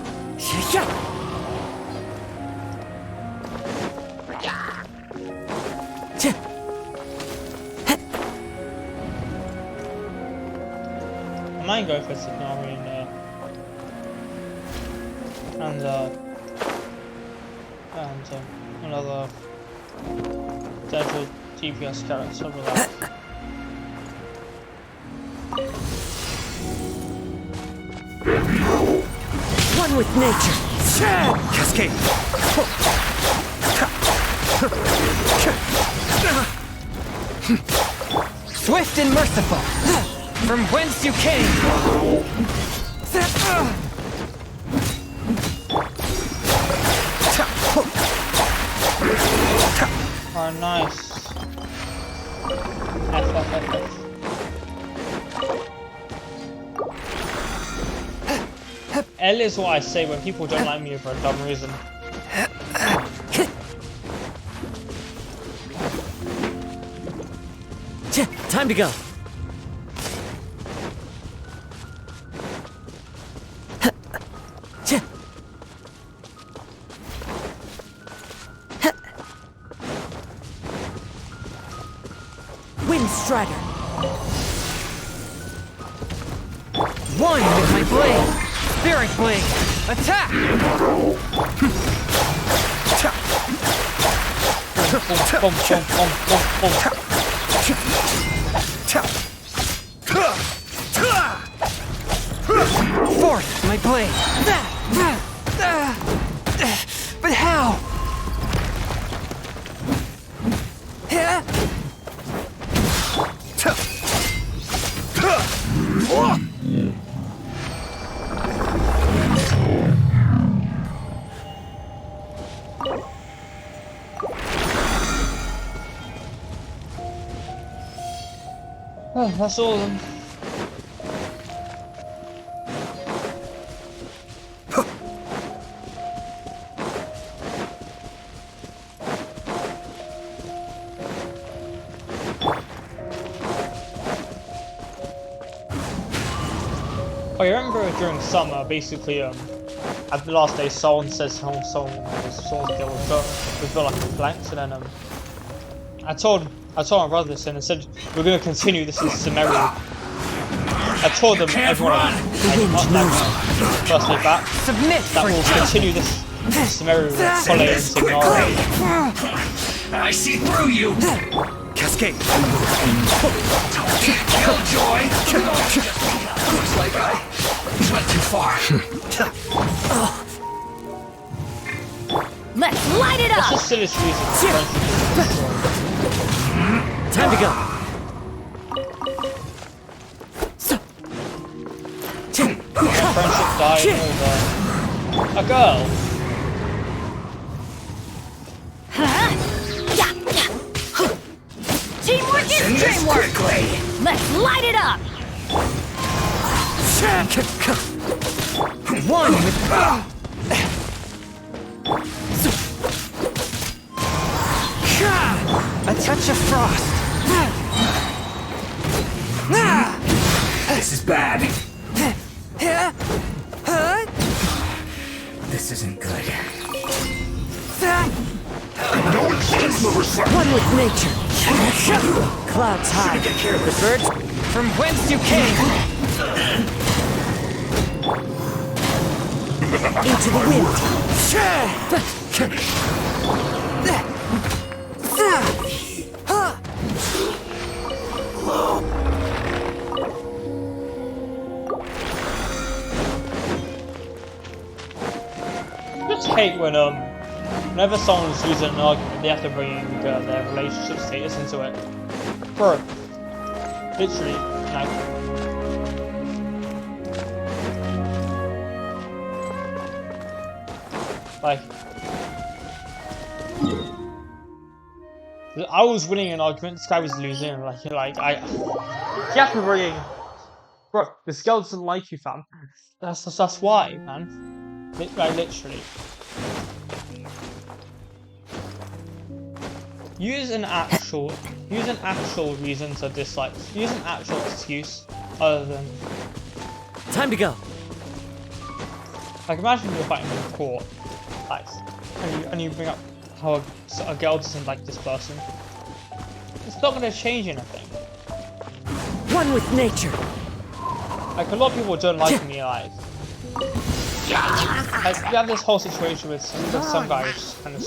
I might go for Sagnari and another Deadwood DPS character over that. One with nature. Cascade. Swift and merciful. From whence you came. Oh, nice. L is what I say when people don't like me for a dumb reason. Time to go. Wind Strider. One with my blade. Spirit Blade. Attack! Fourth, my blade. But how? Oh, that's all of them. Oh, you remember during summer, basically, at the last day, someone says someone was like flanks, and then I told my brother this and I said we're going to continue this in Sumeru. I told them everyone first day back that we'll continue this Sumeru with Kole and Signori. I see through you! Cascade! Killjoy! Looks like I went too far. Let's light it That's up! the silliest reason. Time to go. Friendship dying over a girl. Teamwork is dreamwork! Let's light it up! One with... A touch of frost. This is bad. One with nature. Clouds high. The birds from whence you came. Into the wind. I just hate when whenever someone's using an argument, they have to bring their relationship status into it. Bro, literally, like, I was winning an argument, this guy was losing, you have to bring, bro, this girl doesn't like you, fam. That's why, man. Literally. Use an actual reason to dislike. Use an actual excuse other than. Time to go. Like, imagine you're fighting in court, like, and you bring up how a girl doesn't like this person. It's not going to change anything. One with nature. Like, a lot of people don't like me, like we have this whole situation with some guys kind of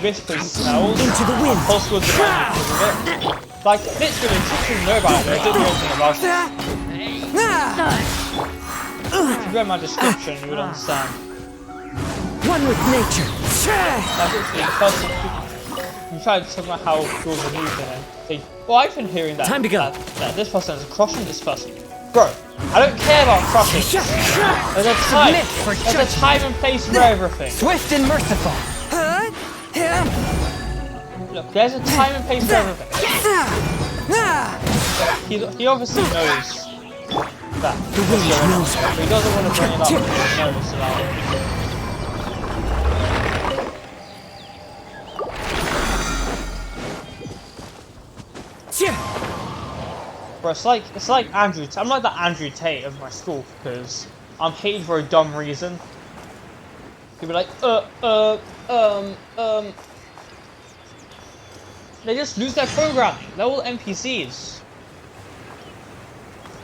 basically smells into the wind. Whole school's divided because of it. Like, literally, didn't know about it, they didn't know anything about it. If you read my description, you would understand. One with nature. Like, literally, the person you try to talk about how girls are moving and think, well, I've been hearing that. Time to go. That this person is crushing this person. Bro, I don't care about crushing. There's a time and place for everything. Swift and merciful. Look, there's a time and place for everything. He obviously knows that. The wind knows. But he doesn't want to bring it up because he knows about it. Bro, it's like Andrew. I'm like the Andrew Tate of my school because I'm hated for a dumb reason. People are like, they just lose their programming. They're all NPCs.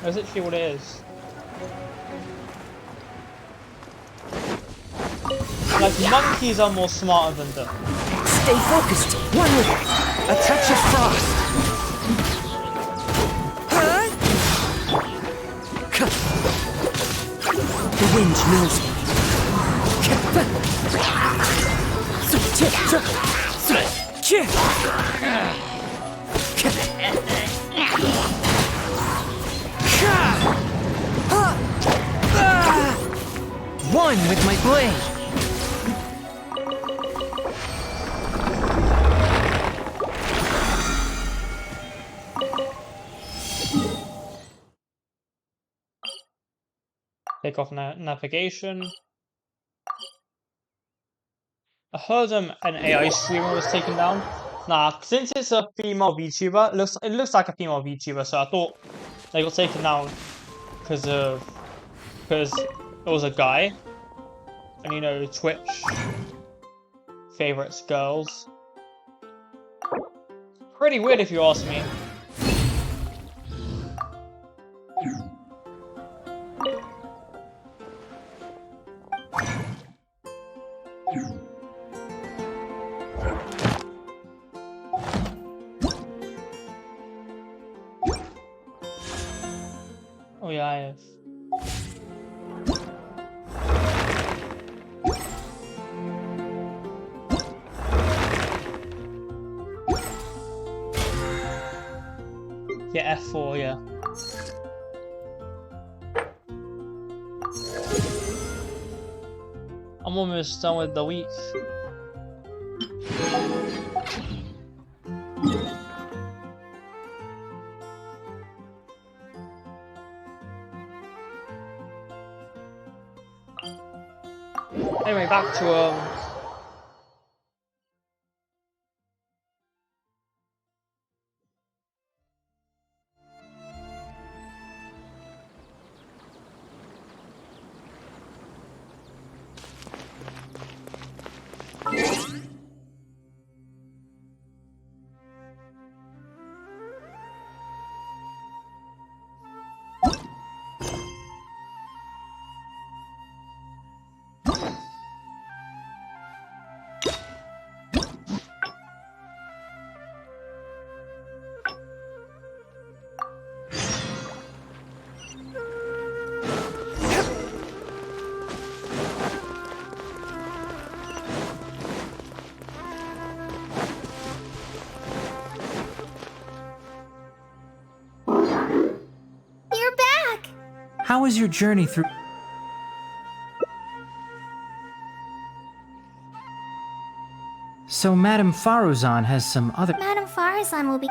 That's literally what it is. Like, monkeys are more smarter than them. Stay focused. One with a touch of frost. The wind knows me. One with my blade. Take off navigation. I heard an AI streamer was taken down. Nah, since it's a female VTuber, it looks like a female VTuber, so I thought they got taken down because it was a guy, and you know, Twitch favorites girls. Pretty weird if you ask me. Oh yeah, I have. Yeah, F4, yeah. I'm almost done with the week. Anyway, back to How was your journey through... So Madame Faruzan has some other... Madame Farazan will be...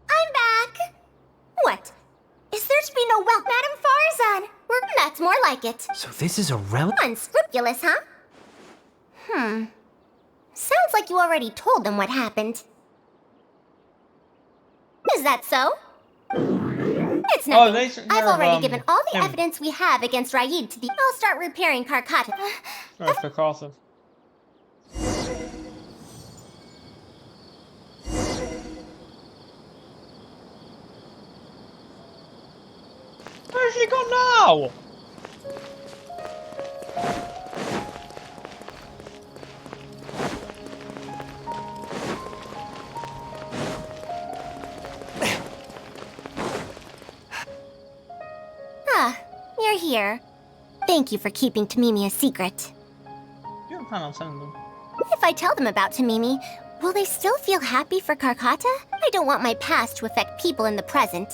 I'm back! What? Is there to be no welcome? Madame Farazan! That's more like it. So this is a relic? Unscrupulous, huh? Sounds like you already told them what happened. Is that so? It's nothing. I've already given all the evidence we have against Raid to the... I'll start repairing Karkata. Karkata. Where's she gone now? You're here. Thank you for keeping Tamimi a secret. You don't plan on telling them. If I tell them about Tamimi, will they still feel happy for Karkata? I don't want my past to affect people in the present.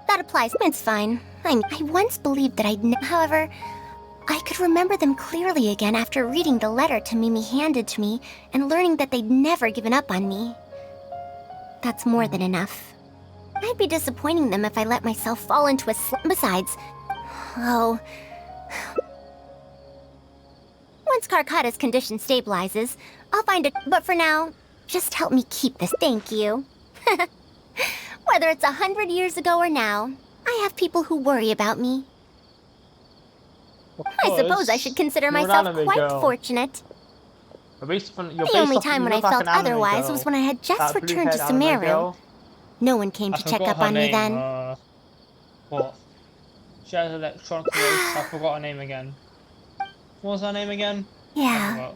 That applies. It's fine. I once believed that However, I could remember them clearly again after reading the letter Tamimi handed to me and learning that they'd never given up on me. That's more than enough. I'd be disappointing them if I let myself fall into a Besides... Oh... Once Karkata's condition stabilizes, I'll find it. But for now, just help me keep this. Thank you. Whether it's 100 years ago or now, I have people who worry about me. I suppose I should consider myself quite fortunate. The only time when I felt otherwise was when I had just returned to Sumeru. No one came to check up on me then. What? She has electronic voice. I forgot her name again. What was her name again? Yeah.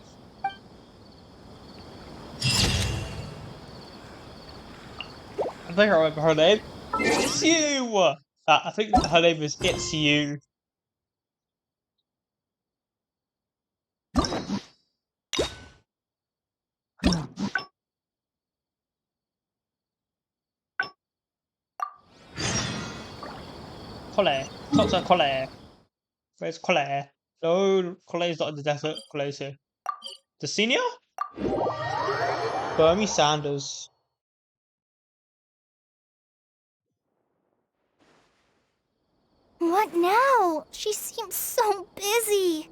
I think I remember her name. It's you! I think her name is It's You. Colette. Dr. Colette. Where's Colette? No, Colette's not in the desert. Colette's here. The senior? Bernie Sanders. What now? She seems so busy.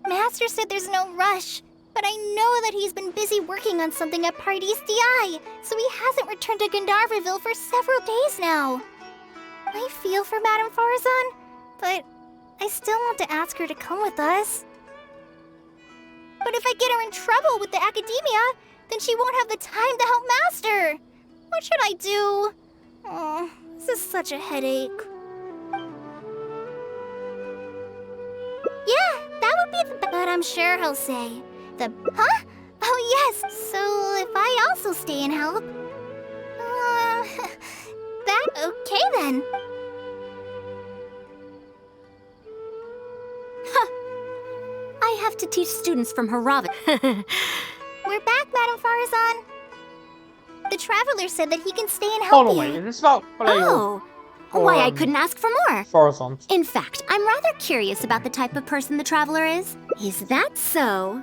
Master said there's no rush, but I know that he's been busy working on something at Paradise DI, so he hasn't returned to Gandharvaville for several days now. I feel for Madame Farazan, but I still want to ask her to come with us. But if I get her in trouble with the academia, then she won't have the time to help Master. What should I do? Oh, this is such a headache. Yeah, that would be the but I'm sure he'll say. Huh? Oh yes, so if I also stay and help... that okay then. I have to teach students from Harava. We're back, Madame Farazan. The Traveler said that he can stay and help you. Hold on, wait, is this about... Why I couldn't ask for more. Farazan. In fact, I'm rather curious about the type of person the Traveler is. Is that so?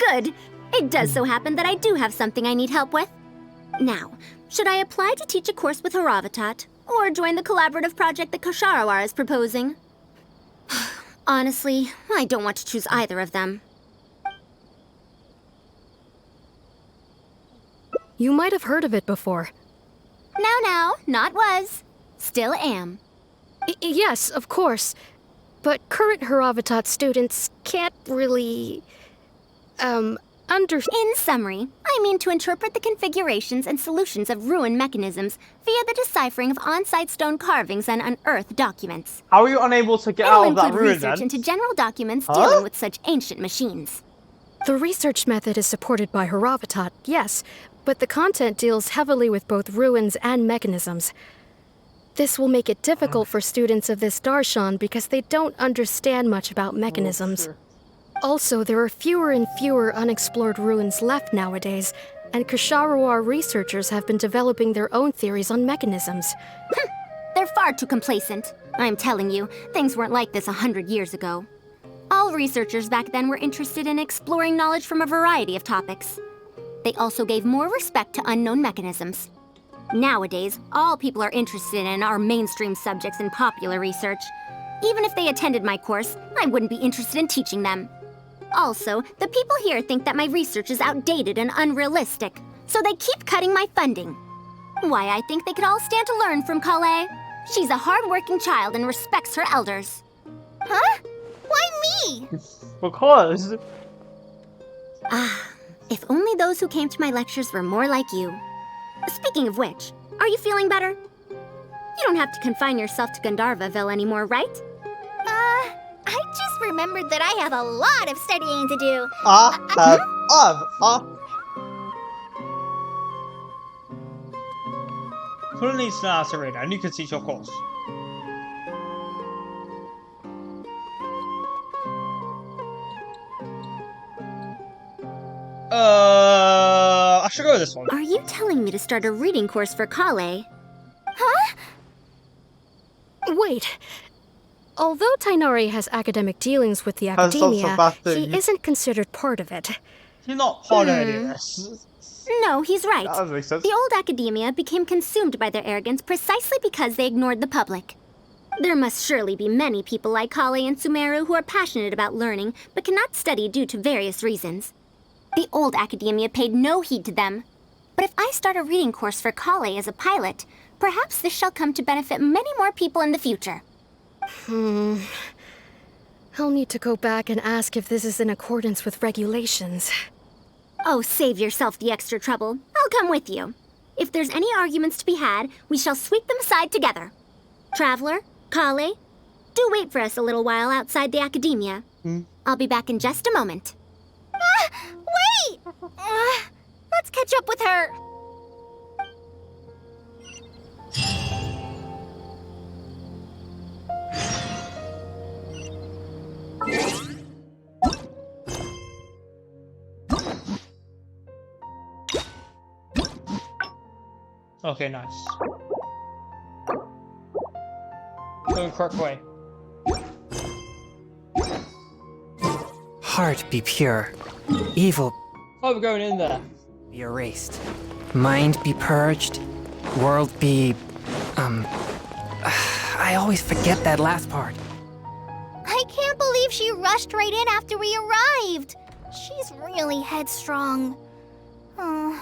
Good. It does so happen that I do have something I need help with. Now, should I apply to teach a course with Haravatat, or join the collaborative project that Ksharawar is proposing? Honestly, I don't want to choose either of them. You might have heard of it before. Now, not was. Still am. Yes, of course. But current Haravatat students can't really... In summary, I mean to interpret the configurations and solutions of ruin mechanisms via the deciphering of on-site stone carvings and unearthed documents. How are you unable to get It'll out of that include ruin research then? into general documents dealing with such ancient machines. The research method is supported by Haravatat, yes, but the content deals heavily with both ruins and mechanisms. This will make it difficult for students of this darshan because they don't understand much about mechanisms. Also, there are fewer and fewer unexplored ruins left nowadays, and Kshahrewar researchers have been developing their own theories on mechanisms. They're far too complacent. I'm telling you, things weren't like this 100 years ago. All researchers back then were interested in exploring knowledge from a variety of topics. They also gave more respect to unknown mechanisms. Nowadays, all people are interested in are mainstream subjects in popular research. Even if they attended my course, I wouldn't be interested in teaching them. Also, the people here think that my research is outdated and unrealistic, so they keep cutting my funding. Why, I think they could all stand to learn from Kale. She's a hard-working child and respects her elders. Huh? Why me? Because... If only those who came to my lectures were more like you. Speaking of which, are you feeling better? You don't have to confine yourself to Gandharvaville anymore, right? I just remembered that I have a lot of studying to do. Couldn't need to know how to read, and you can teach your course. I should go with this one. Are you telling me to start a reading course for Kale? Huh? Wait. Although Tighnari has academic dealings with the academia, he isn't considered part of it. He's not part of any of this. No, he's right. That doesn't make sense. The old academia became consumed by their arrogance precisely because they ignored the public. There must surely be many people like Kale and Sumeru who are passionate about learning, but cannot study due to various reasons. The old academia paid no heed to them. But if I start a reading course for Kale as a pilot, perhaps this shall come to benefit many more people in the future. I'll need to go back and ask if this is in accordance with regulations. Oh, save yourself the extra trouble. I'll come with you. If there's any arguments to be had, we shall sweep them aside together. Traveler, Kale, do wait for us a little while outside the academia. I'll be back in just a moment. Wait! Let's catch up with her. Okay, nice. Going the correct way. Heart be pure. Evil Oh, we're going in there. be erased. Mind be purged. World be... I always forget that last part. I can't believe she rushed right in after we arrived. She's really headstrong. Oh,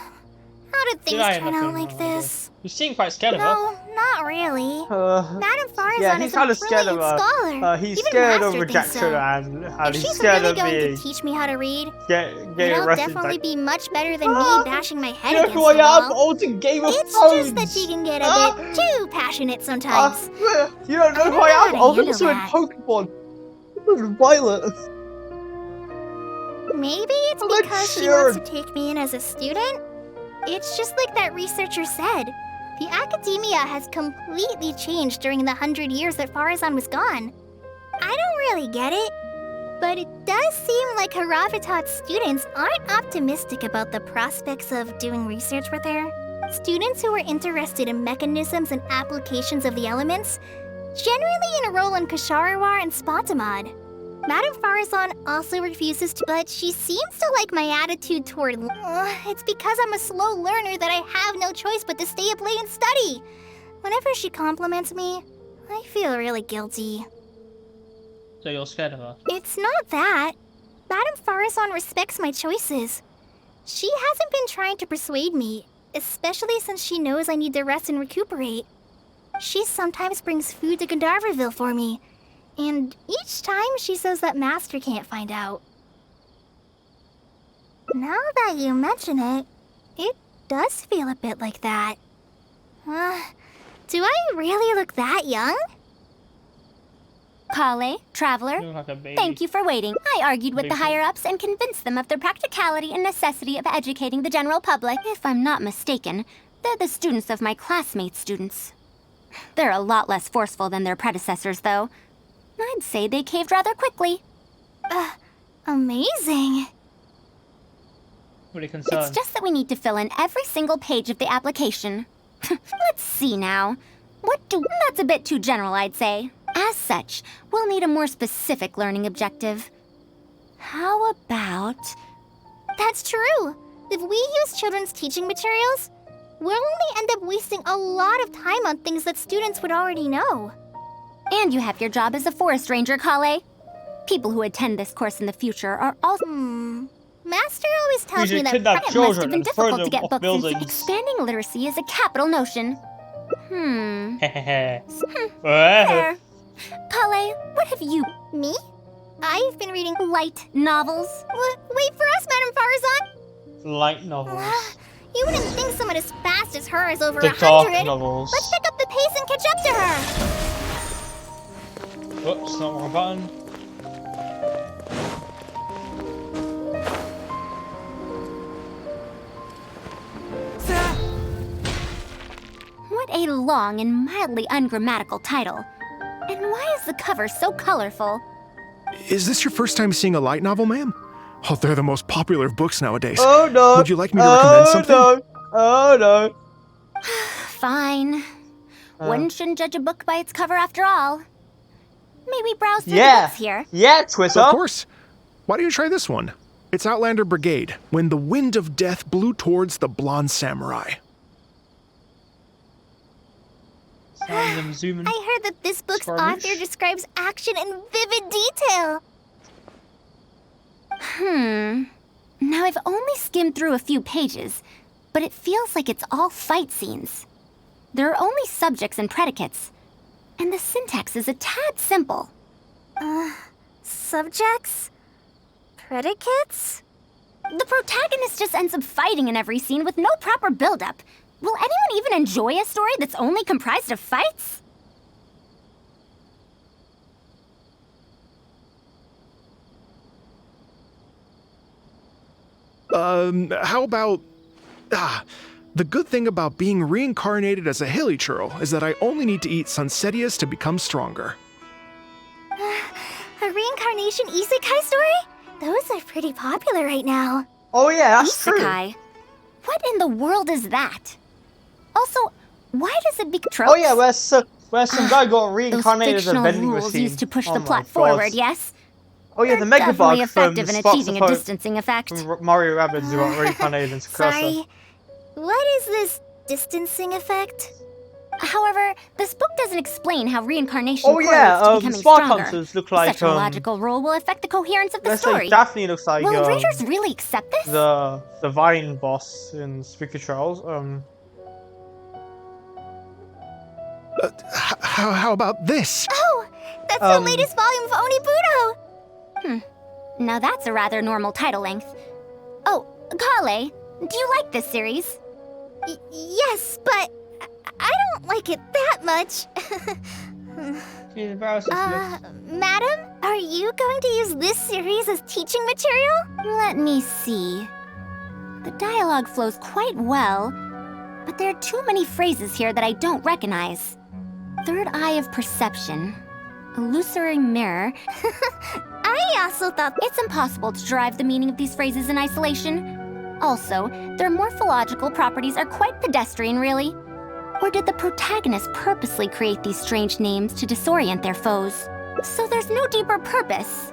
how did things turn out like this? You seem quite scared of her. No, not really. Madame Farazan Yeah, is he's a kind of scared of brilliant her. scholar. He's Even scared of Master thinks rejection so. and If he's she's scared really of going being to teach me how to read, getting it'll arrested. definitely Like, be much better than me bashing my head you know against who I the am? wall. Old in Game of It's Thrones. just that she can get a bit too passionate sometimes. You don't know who I am? how to I'm also in handle Pokemon. Violet. Maybe it's I'm because she sure. wants to take me in as a student? It's just like that researcher said. The academia has completely changed during the 100 years that Farazan was gone. I don't really get it, but it does seem like Haravatat's students aren't optimistic about the prospects of doing research with her. Students who are interested in mechanisms and applications of the elements generally enroll in Kshahrewar and Spantamad. Madame Farazan also refuses to, but she seems to like my attitude toward... it's because I'm a slow learner that I have no choice but to stay up late and study. Whenever she compliments me, I feel really guilty. So you're scared of her? It's not that. Madame Farazan respects my choices. She hasn't been trying to persuade me, especially since she knows I need to rest and recuperate. She sometimes brings food to Gandharvaville for me, and each time she says that Master can't find out. Now that you mention it, it does feel a bit like that. Do I really look that young? Kale, Traveler, You look like a baby. thank you for waiting. I argued with the Baby. higher-ups and convinced them of the practicality and necessity of educating the general public. If I'm not mistaken, they're the students of my classmates' students. They're a lot less forceful than their predecessors, though. I'd say they caved rather quickly. Amazing. What are you concerned? It's just that we need to fill in every single page of the application. Let's see now. That's a bit too general, I'd say. As such, we'll need a more specific learning objective. How about... That's true. If we use children's teaching materials, we'll only end up wasting a lot of time on things that students would already know. And you have your job as a forest ranger, Kale. People who attend this course in the future are also... Master always tells We me should that kidnap It must children have been and throw difficult them to get off books buildings. into expanding literacy is a capital notion. Fair. Kale, what have you... Me? I've been reading light novels. Wait for us, Madame Farazan. Light novels. You wouldn't think someone as fast as her is over The dark 100. novels. Let's pick up the pace and catch up to her. Whoops, not wrong button. What a long and mildly ungrammatical title. And why is the cover so colorful? Is this your first time seeing a light novel, ma'am? Oh, they're the most popular of books nowadays. Oh no! Would you like me to recommend something? No. Oh no! Fine. One shouldn't judge a book by its cover after all. May we browse through the Yeah. books here? Yeah, Twitter. Of course. Why don't you try this one? It's Outlander Brigade, When the Wind of Death Blew Towards the Blonde Samurai. Sounds them zooming. I heard that this book's Skirmish? author describes action in vivid detail. Now I've only skimmed through a few pages, but it feels like it's all fight scenes. There are only subjects and predicates, and the syntax is a tad simple. Subjects? Predicates? The protagonist just ends up fighting in every scene with no proper build-up. Will anyone even enjoy a story that's only comprised of fights? How about... the good thing about being reincarnated as a hilly churl is that I only need to eat Sunsetias to become stronger. A reincarnation isekai story? Those are pretty popular right now. Oh yeah, that's true. Isekai? What in the world is that? Also, why does it become Oh yeah, where some guy got those reincarnated as a fictional vending rules machine. used to push Oh the my plot God. forward, yes? Oh yeah, the They're definitely Megabug from effective in Sparks achieving of a Hope distancing effect. from Mario Rabbids who got reincarnated into Cursor. Sorry. What is this distancing effect? However, this book doesn't explain how reincarnation Oh correlates yeah, to becoming Spark stronger. Hunters look like Such a logical rule will affect the coherence of the let's say story. Daphne looks like Will readers really accept this? the Vine boss in Spooky Trials. How about this? Oh, that's the latest volume of Onibudo! Now that's a rather normal title length. Oh, Kale, do you like this series? Yes, but I don't like it that much. Madam, are you going to use this series as teaching material? Let me see. The dialogue flows quite well, but there are too many phrases here that I don't recognize. Third eye of perception. Illusory mirror. I also thought it's impossible to derive the meaning of these phrases in isolation. Also, their morphological properties are quite pedestrian, really. Or did the protagonist purposely create these strange names to disorient their foes? So there's no deeper purpose.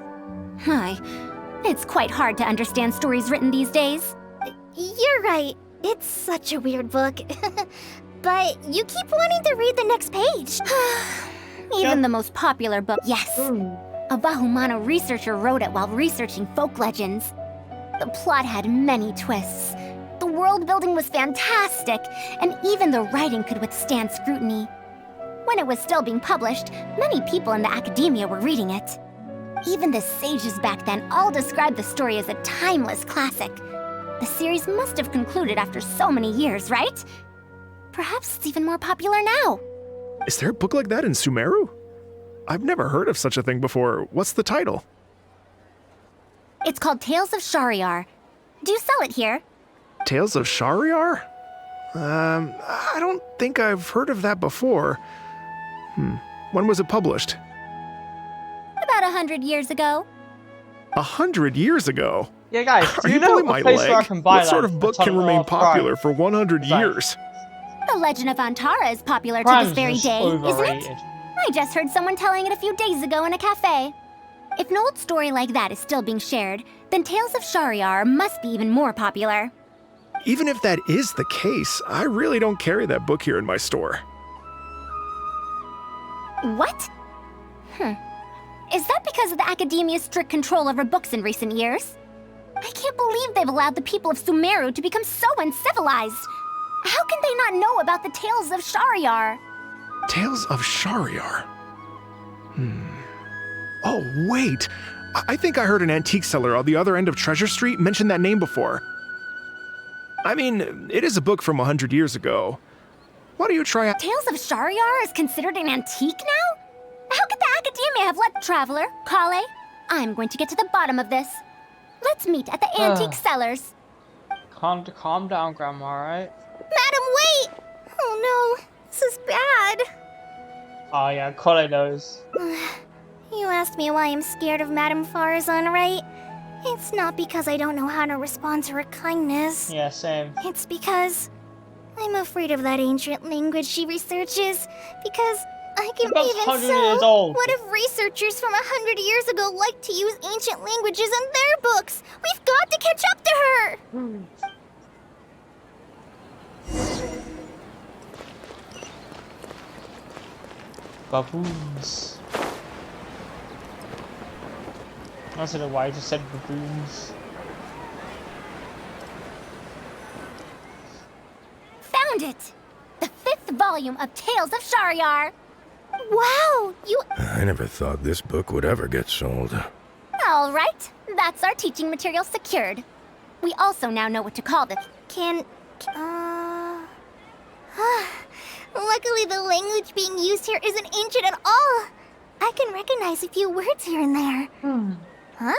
It's quite hard to understand stories written these days. You're right. It's such a weird book. But you keep wanting to read the next page. Even the most popular book, yes. A Bahumano researcher wrote it while researching folk legends. The plot had many twists. The world building was fantastic, and even the writing could withstand scrutiny. When it was still being published, many people in the academia were reading it. Even the sages back then all described the story as a timeless classic. The series must have concluded after so many years, right? Perhaps it's even more popular now. Is there a book like that in Sumeru? I've never heard of such a thing before. What's the title? It's called Tales of Shariar. Do you sell it here? Tales of Shariar? I don't think I've heard of that before. When was it published? About 100 years ago. 100 years ago? Yeah, guys, do Are you you know pulling a my place where I leg? can buy What sort of book can remain popular for 100 years? The Legend of Antara is popular to Prime's this very just day, isn't overrated. it? I just heard someone telling it a few days ago in a cafe. If an old story like that is still being shared, then Tales of Shariar must be even more popular. Even if that is the case, I really don't carry that book here in my store. What? Is that because of the academia's strict control over books in recent years? I can't believe they've allowed the people of Sumeru to become so uncivilized. How can they not know about the Tales of Shariar? Tales of Shariar? Oh, wait! I think I heard an antique seller on the other end of Treasure Street mention that name before. I mean, it is a book from 100 years ago. Why don't you try out— Tales of Shariar is considered an antique now? How could the academia have let Traveler, Kale? I'm going to get to the bottom of this. Let's meet at the antique sellers. Calm down, Grandma, alright? Madam, wait! Oh no, this is bad. Oh yeah, Kale knows. You asked me why I'm scared of Madame Farazan, right? It's not because I don't know how to respond to her kindness. Yeah, same. It's because I'm afraid of that ancient language she researches. Because I can That's even 100 years old. What if researchers from 100 years ago like to use ancient languages in their books? We've got to catch up to her! Baboons. I don't know why I just said baboons. Found it! The 5th volume of Tales of Shariar! Wow, you— I never thought this book would ever get sold. All right, that's our teaching material secured. We also now know what to call this. Luckily, the language being used here isn't ancient at all. I can recognize a few words here and there. Huh?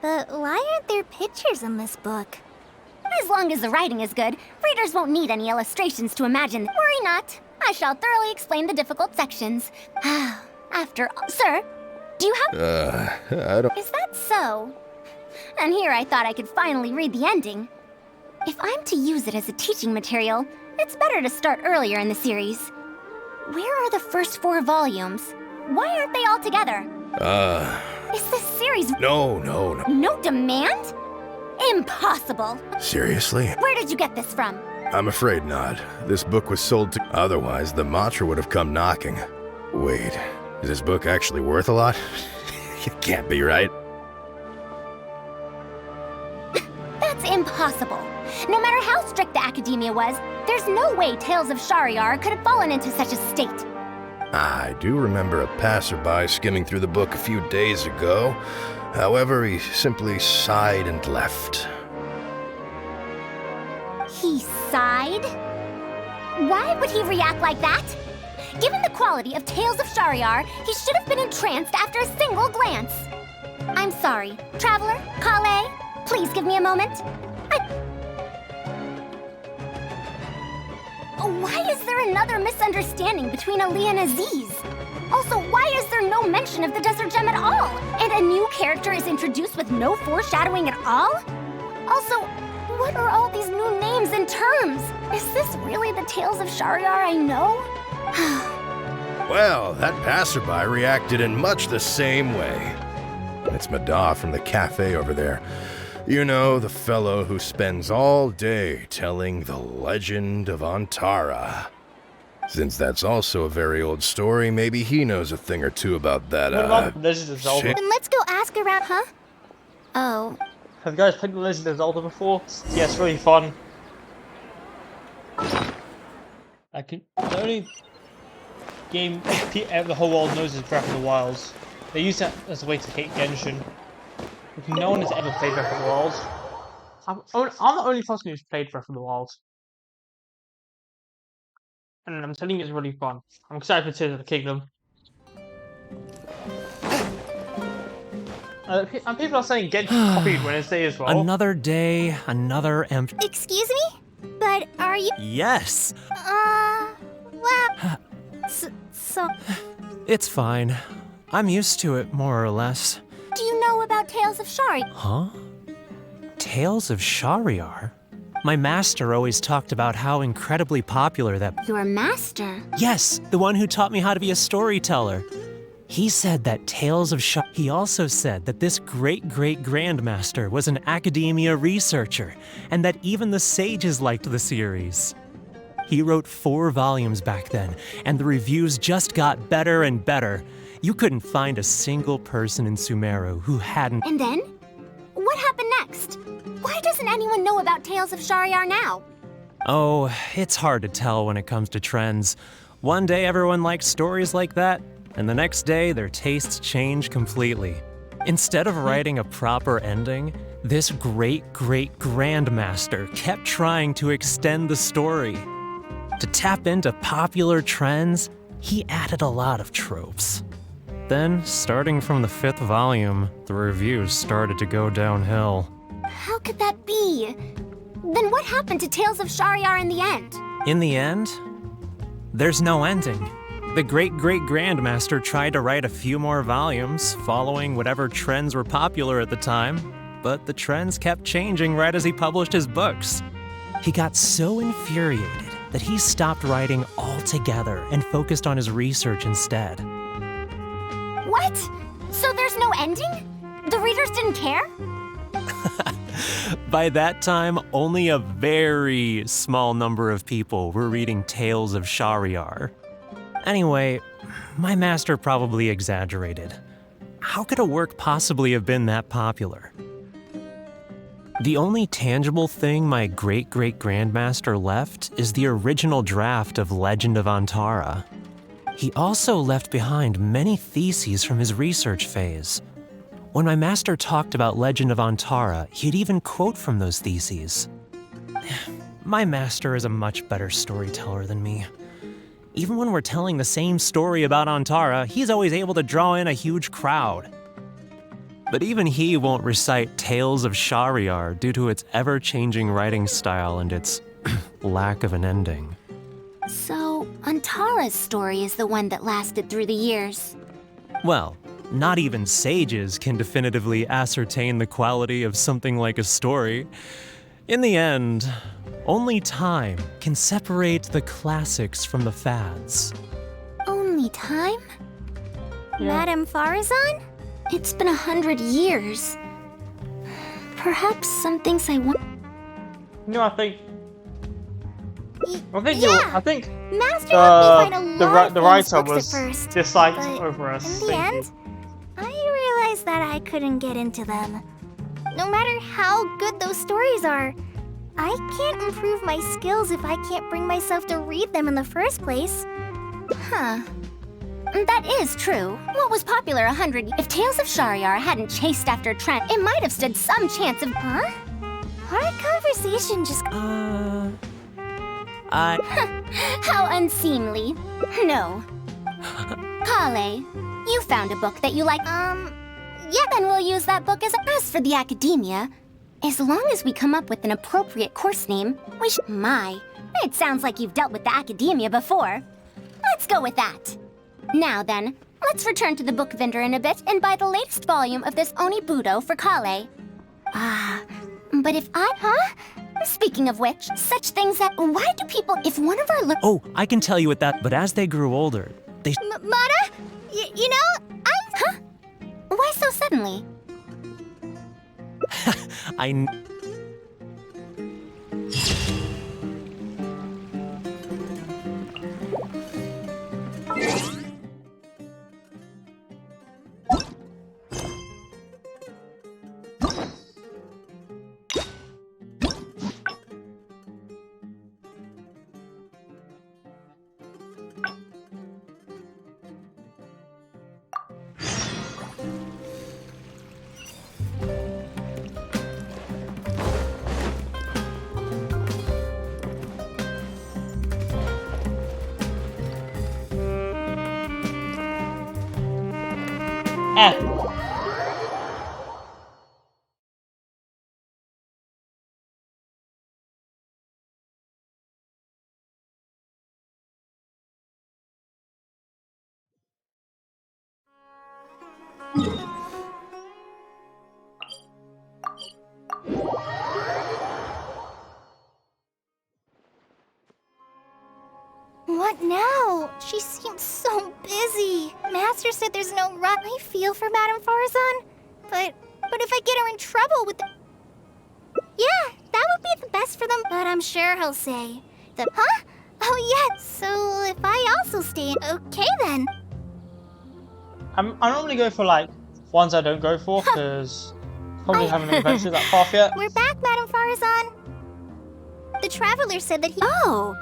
But why aren't there pictures in this book? As long as the writing is good, readers won't need any illustrations to imagine. Worry not. I shall thoroughly explain the difficult sections. After all, sir, do you have— I don't— Is that so? And here I thought I could finally read the ending. If I'm to use it as a teaching material, it's better to start earlier in the series. Where are the first 4 volumes? Why aren't they all together? Is this series— No. No demand? Impossible! Seriously? Where did you get this from? I'm afraid not. This book was sold to— Otherwise, the Matra would have come knocking. Wait, is this book actually worth a lot? It can't be, right? That's impossible. No matter how strict the academia was, there's no way Tales of Shariar could have fallen into such a state. I do remember a passerby skimming through the book a few days ago. However, he simply sighed and left. He sighed? Why would he react like that? Given the quality of Tales of Shariar, he should have been entranced after a single glance. I'm sorry. Traveler, Kale, please give me a moment. Why is there another misunderstanding between Ali and Aziz? Also, why is there no mention of the Desert Gem at all? And a new character is introduced with no foreshadowing at all? Also, what are all these new names and terms? Is this really the Tales of Shariar I know? Well, that passerby reacted in much the same way. It's Madah from the cafe over there. You know, the fellow who spends all day telling the legend of Antara. Since that's also a very old story, maybe he knows a thing or two about that, What about Legend of Zelda? Then let's go ask around, huh? Oh. Have you guys played the Legend of Zelda before? Yeah, it's really fun. The only game the whole world knows is Breath of the Wild. They use that as a way to hate Genshin. No one has ever played Breath of the Wild. I'm the only person who's played Breath of the Wild. And I'm telling you, it's really fun. I'm excited for Tears of the Kingdom. And people are saying Genshin copied Wednesday as well. Another day, another empty. Excuse me? But are you... Yes! Well... So... It's fine. I'm used to it, more or less. Do you know about Tales of Shari? Huh? Tales of Shariar? My master always talked about how incredibly popular that... Your master? Yes, the one who taught me how to be a storyteller. He said that Tales of Shariar... He also said that this great-great-grandmaster was an academia researcher, and that even the sages liked the series. He wrote 4 volumes back then, and the reviews just got better and better. You couldn't find a single person in Sumeru who hadn't... And then? What happened next? Why doesn't anyone know about Tales of Shariar now? Oh, it's hard to tell when it comes to trends. One day everyone likes stories like that, and the next day their tastes change completely. Instead of writing a proper ending, this great-great-grandmaster kept trying to extend the story. To tap into popular trends, he added a lot of tropes. Then, starting from the 5th volume, the reviews started to go downhill. How could that be? Then what happened to Tales of Shariar in the end? In the end, there's no ending. The great-great-grandmaster tried to write a few more volumes, following whatever trends were popular at the time, but the trends kept changing right as he published his books. He got so infuriated that he stopped writing altogether and focused on his research instead. What? So there's no ending? The readers didn't care? By that time, only a very small number of people were reading Tales of Shariar. Anyway, my master probably exaggerated. How could a work possibly have been that popular? The only tangible thing my great-great-grandmaster left is the original draft of Legend of Antara. He also left behind many theses from his research phase. When my master talked about Legend of Antara, he'd even quote from those theses. My master is a much better storyteller than me. Even when we're telling the same story about Antara, he's always able to draw in a huge crowd. But even he won't recite Tales of Shariar due to its ever-changing writing style and its lack of an ending. So, Antara's story is the one that lasted through the years. Well, not even sages can definitively ascertain the quality of something like a story. In the end, only time can separate the classics from the fads. Only time? Yeah. Madame Farazan? It's been 100 years. Perhaps some things I want... No, I think Master helped me find a lot the of writer books was at first, disliked but over us. in the end, I realized that I couldn't get into them. No matter how good those stories are, I can't improve my skills if I can't bring myself to read them in the first place. Huh. That is true. What was popular 100... If Tales of Shariar hadn't chased after Trent, it might have stood some chance of... Huh? Our conversation just... How unseemly. No. Kale, you found a book that you like. Yeah, then we'll use that book as for the academia. As long as we come up with an appropriate course name, we should... My, it sounds like you've dealt with the academia before. Let's go with that. Now then, let's return to the book vendor in a bit and buy the latest volume of this Onibudo for Kale. But if I... Huh? Speaking of which, such things that... Why do people... If one of our... Oh, I can tell you what that... But as they grew older, they... Mata? You know, I'm... Huh? Why so suddenly? F. What now? She seems so busy. Master said there's no rush. I feel for Madame Farazan, but if I get her in trouble with the... Yeah, that would be the best for them. But I'm sure he'll say huh? Oh yeah, so if I also stay in... Okay then. I normally go for like ones I don't go for because probably haven't adventured that path yet. We're back, Madame Farazan. The traveler said that he... Oh!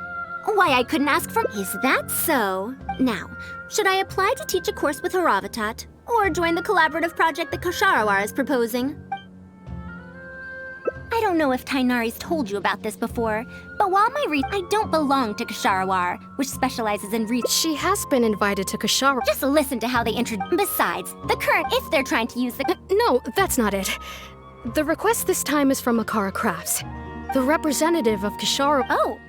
Why, I couldn't ask for... Is that so? Now, should I apply to teach a course with Haravatat? Or join the collaborative project that Ksharawar is proposing? I don't know if Tighnari's told you about this before, but while I don't belong to Ksharawar, which specializes in research. She has been invited to Ksharawar. Just listen to how they Besides, the current... If they're trying to use the... No, that's not it. The request this time is from Akara Crafts, the representative of Ksharawar. Oh!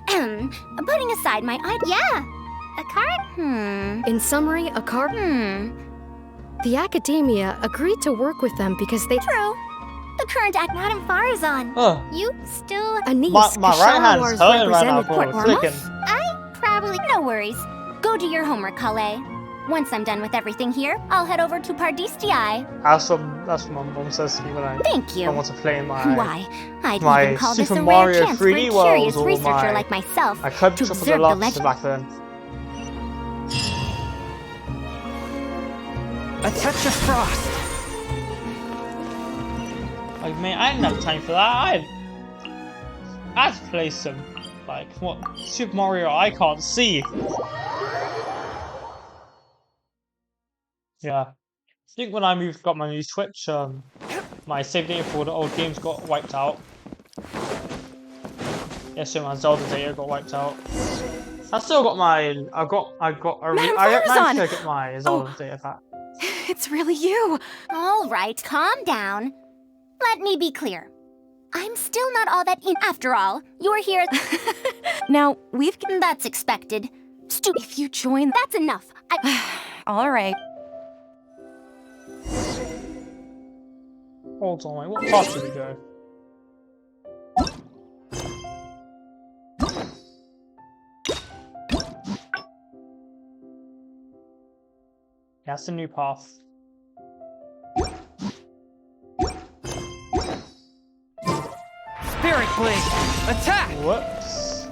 Putting aside my idea... Yeah, Akara? In summary, Akara... The academia agreed to work with them because they... True. The current Madame Farazan. Oh. You still... Anise, my right hand's hurting right now for flicking. I probably... No worries. Go do your homework, Kale. Once I'm done with everything here, I'll head over to Pardistii. That's what my mom says to me when Thank you. I want to play my... Why, I'd my even call this Super a Mario rare chance for a 3D curious worlds or researcher my... like myself I could to Triple observe the Deluxe legend. back then. A touch of frost. Like, man, I didn't have time for that. I'd play some, like, what, Super Mario I can't see. Yeah. I think when I got my new Switch, my save data for the old games got wiped out. Yeah, so my Zelda data got wiped out. I still got my, I managed to get my Zelda data back. It's really you. All right, calm down. Let me be clear. I'm still not all that in. After all, you're here. Now, That's expected. If you join... That's enough. All right. Hold on, wait, what path did we go? Yeah, that's the new path. Spirit Blade! Attack! Whoops.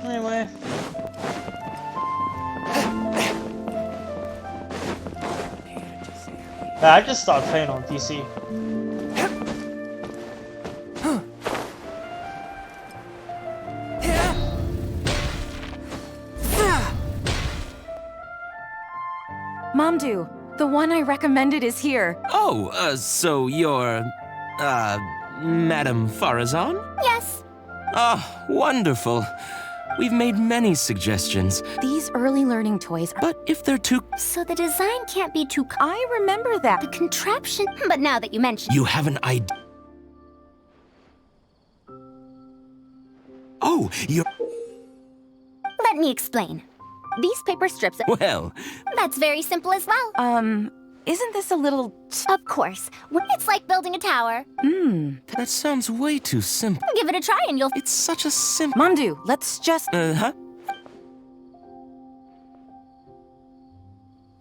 Anyway. Yeah, I just started playing on PC. Mamdu, the one I recommended is here. Oh, so you're, Madame Farazan? Yes. Ah, wonderful. We've made many suggestions. These early learning toys are... But if they're too... So the design can't be too... I remember that. The contraption... But now that you mention... You have an idea... Oh, you're... Let me explain. These paper strips are... Well... That's very simple as well. Isn't this a little... Of course. It's like building a tower. That sounds way too simple. Give it a try and you'll... It's such a simple... Mamdu, let's just... Uh-huh.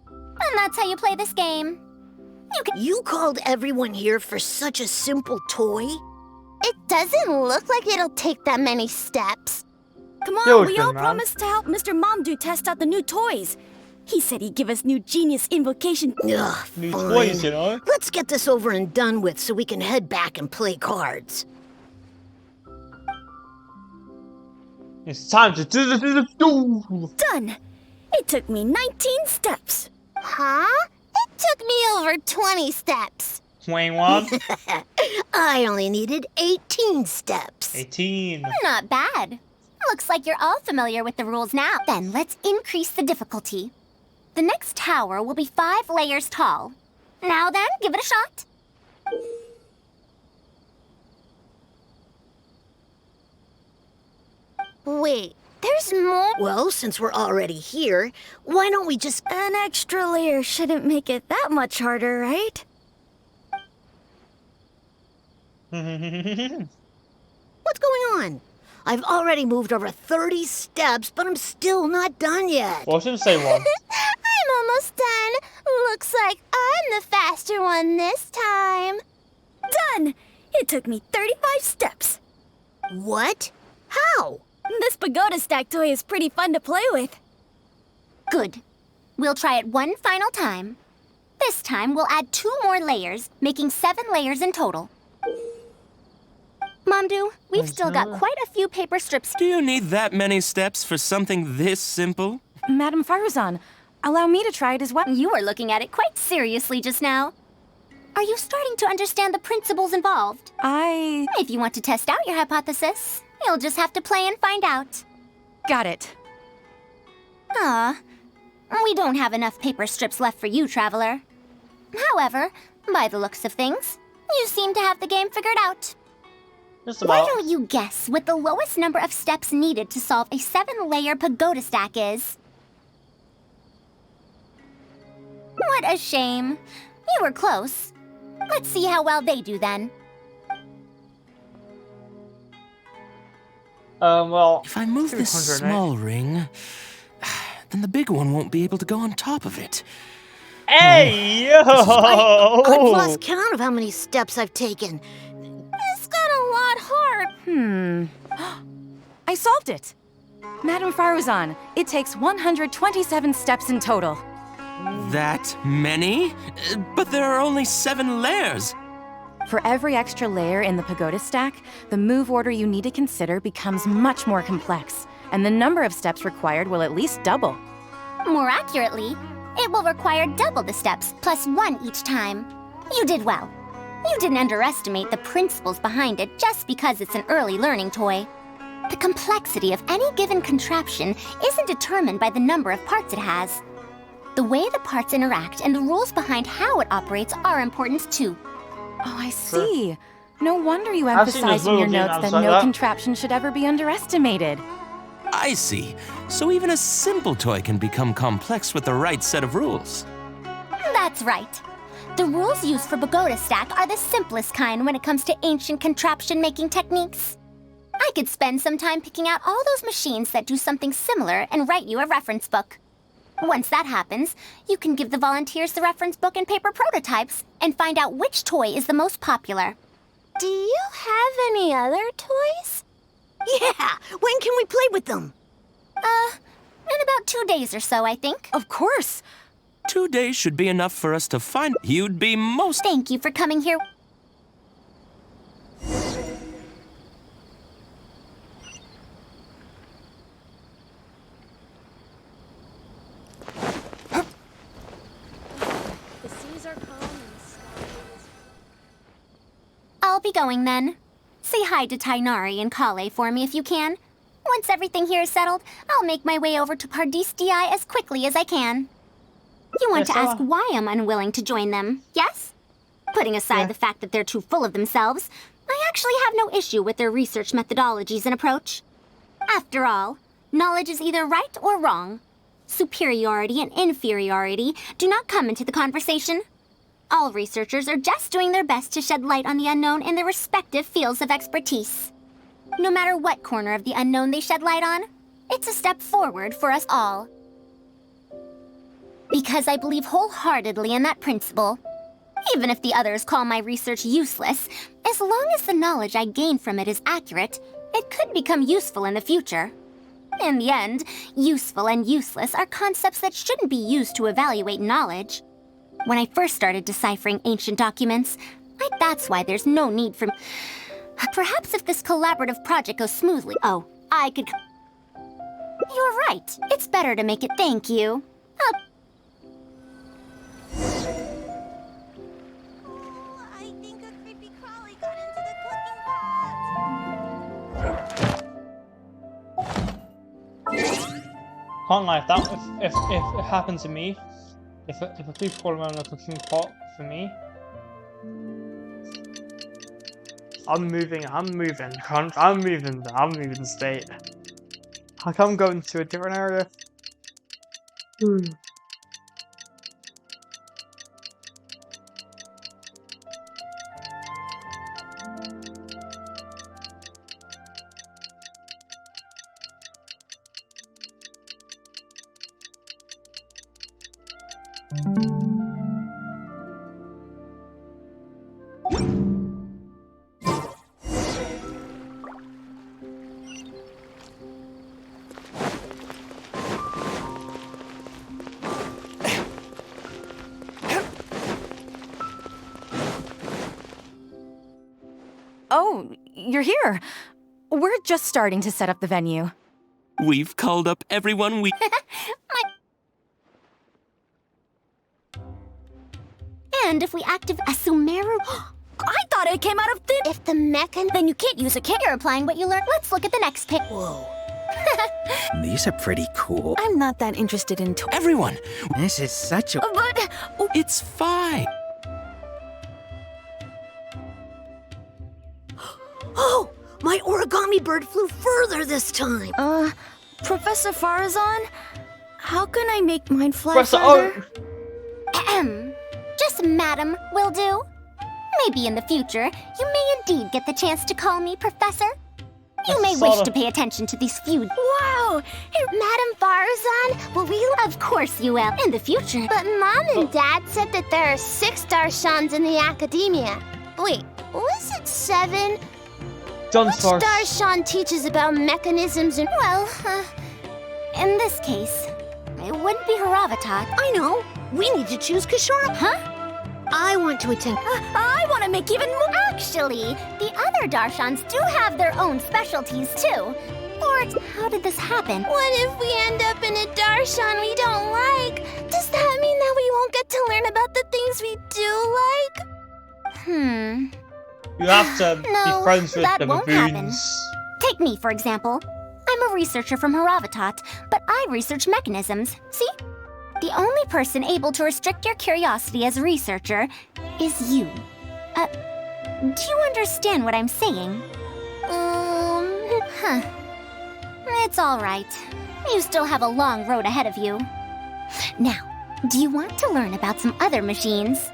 And that's how you play this game. You called everyone here for such a simple toy? It doesn't look like it'll take that many steps. Come on, Yo, we all man. promised to help Mr. Mamdu test out the new toys. He said he'd give us new genius invocation. Ugh, New fine. toys, you know? Let's get this over and done with so we can head back and play cards. It's time to do. Done! It took me 19 steps. Huh? It took me over 20 steps. 21. I only needed 18 steps. 18. Not bad. Looks like you're all familiar with the rules now. Then let's increase the difficulty. The next tower will be 5 layers tall. Now then, give it a shot. Wait, there's more? Well, since we're already here, why don't we just... An extra layer shouldn't make it that much harder, right? What's going on? I've already moved over 30 steps, but I'm still not done yet. Watch him say one. I'm almost done. Looks like I'm the faster one this time. Done! It took me 35 steps. What? How? This pagoda stack toy is pretty fun to play with. Good. We'll try it one final time. This time, we'll add 2 more layers, making 7 layers in total. Mamdu, we've still got quite a few paper strips. Do you need that many steps for something this simple? Madam Faruzan, allow me to try it as well. You were looking at it quite seriously just now. Are you starting to understand the principles involved? If you want to test out your hypothesis, you'll just have to play and find out. Got it. We don't have enough paper strips left for you, Traveler. However, by the looks of things, you seem to have the game figured out. Why don't you guess what the lowest number of steps needed to solve a 7-layer pagoda stack is? What a shame. You were close. Let's see how well they do then. Well... If I move this small ring, then the big one won't be able to go on top of it. Hey, yo! I've lost count of how many steps I've taken. This got a lot hard. I solved it. Madam Faruzan, it takes 127 steps in total. That many? But there are only 7 layers. For every extra layer in the pagoda stack, the move order you need to consider becomes much more complex, and the number of steps required will at least double. More accurately, it will require double the steps, plus 1 each time. You did well. You didn't underestimate the principles behind it just because it's an early learning toy. The complexity of any given contraption isn't determined by the number of parts it has. The way the parts interact and the rules behind how it operates are important too. Oh, I see. No wonder you I've seen emphasize those in your little notes games that like no that. contraption should ever be underestimated. I see. So even a simple toy can become complex with the right set of rules. That's right. The rules used for Pagoda Stack are the simplest kind when it comes to ancient contraption-making techniques. I could spend some time picking out all those machines that do something similar and write you a reference book. Once that happens, you can give the volunteers the reference book and paper prototypes and find out which toy is the most popular. Do you have any other toys? Yeah! When can we play with them? In about 2 days or so, I think. Of course! 2 days should be enough for us to find. You'd be most. Thank you for coming here. The seas are calm and the sky is... I'll be going then. Say hi to Tainari and Kale for me if you can. Once everything here is settled, I'll make my way over to Pardis Di as quickly as I can. You want to ask why I'm unwilling to join them, yes? Putting aside the fact that they're too full of themselves, I actually have no issue with their research methodologies and approach. After all, knowledge is either right or wrong. Superiority and inferiority do not come into the conversation. All researchers are just doing their best to shed light on the unknown in their respective fields of expertise. No matter what corner of the unknown they shed light on, it's a step forward for us all. Because I believe wholeheartedly in that principle. Even if the others call my research useless, as long as the knowledge I gain from it is accurate, it could become useful in the future. In the end, useful and useless are concepts that shouldn't be used to evaluate knowledge. When I first started deciphering ancient documents, that's why there's no need for... Perhaps if this collaborative project goes smoothly... Oh, I could... You're right. It's better to make it thank you. I think a creepy crawly got into the cooking pot. Can't lie, if it happened to me, if a thief crawled around a cooking pot for me, I'm moving state. Like, I'm going to a different area. Oh, you're here. We're just starting to set up the venue. We've called up everyone we... And if we activate a Sumeru... I thought it came out of thin... If the mechan... Then you can't use a kit. You're applying what you learned. Let's look at the next pic. Whoa. These are pretty cool. I'm not that interested in... Everyone! This is such a... But... It's fine. Oh! My origami bird flew further this time! Professor Farazan? How can I make mine fly Professor further? Just madam will do. Maybe in the future, you may indeed get the chance to call me Professor. You may wish to pay attention to these few... Wow! Hey, Madam Farazan, will we... Of course you will, in the future. But Mom and Dad said that there are 6 Darshans in the academia. Wait, was it 7? Which Darshan teaches about mechanisms and... Well, in this case, it wouldn't be Haravatat. I know! We need to choose Kishara. Huh? I want to attend. I want to make even more... Actually, the other Darshans do have their own specialties, too. Or, how did this happen? What if we end up in a Darshan we don't like? Does that mean that we won't get to learn about the things we do like? You have to be friends with the won't happen. baboons. Take me, for example. I'm a researcher from Haravatat, but I research mechanisms. See? The only person able to restrict your curiosity as a researcher is you. Do you understand what I'm saying? It's all right. You still have a long road ahead of you. Now, do you want to learn about some other machines?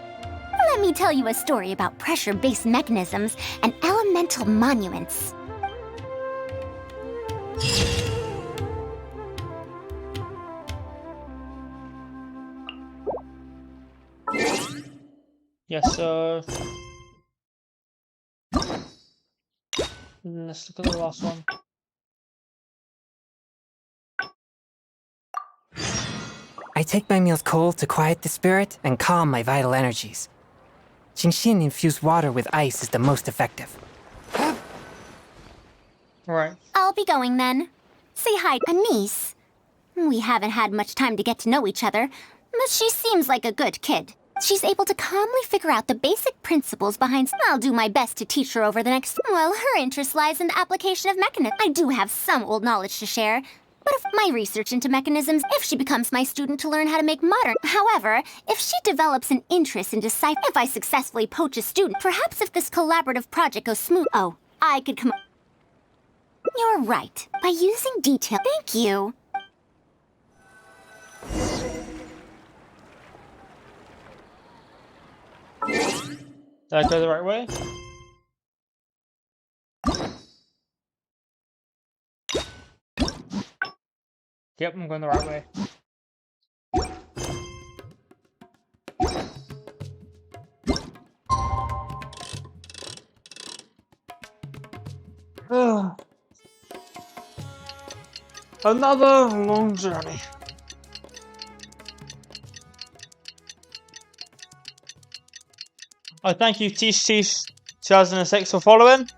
Let me tell you a story about pressure-based mechanisms and elemental monuments. Yes, sir. Let's look at the last one. I take my meals cold to quiet the spirit and calm my vital energies. Jinshin infused water with ice is the most effective. Right. I'll be going then. Say hi, Anise. We haven't had much time to get to know each other, but she seems like a good kid. She's able to calmly figure out the basic principles behind... I'll do my best to teach her over the next... Well, her interest lies in the application of mechanisms. I do have some old knowledge to share, but if my research into mechanisms, if she becomes my student to learn how to make modern... However, if she develops an interest in deciphering... If I successfully poach a student, perhaps if this collaborative project goes smooth... Oh, I could come... You're right. By using detail... Thank you. Did I go the right way? Yep, I'm going the right way. Another long journey. Oh, thank you, Tish 2006 for following.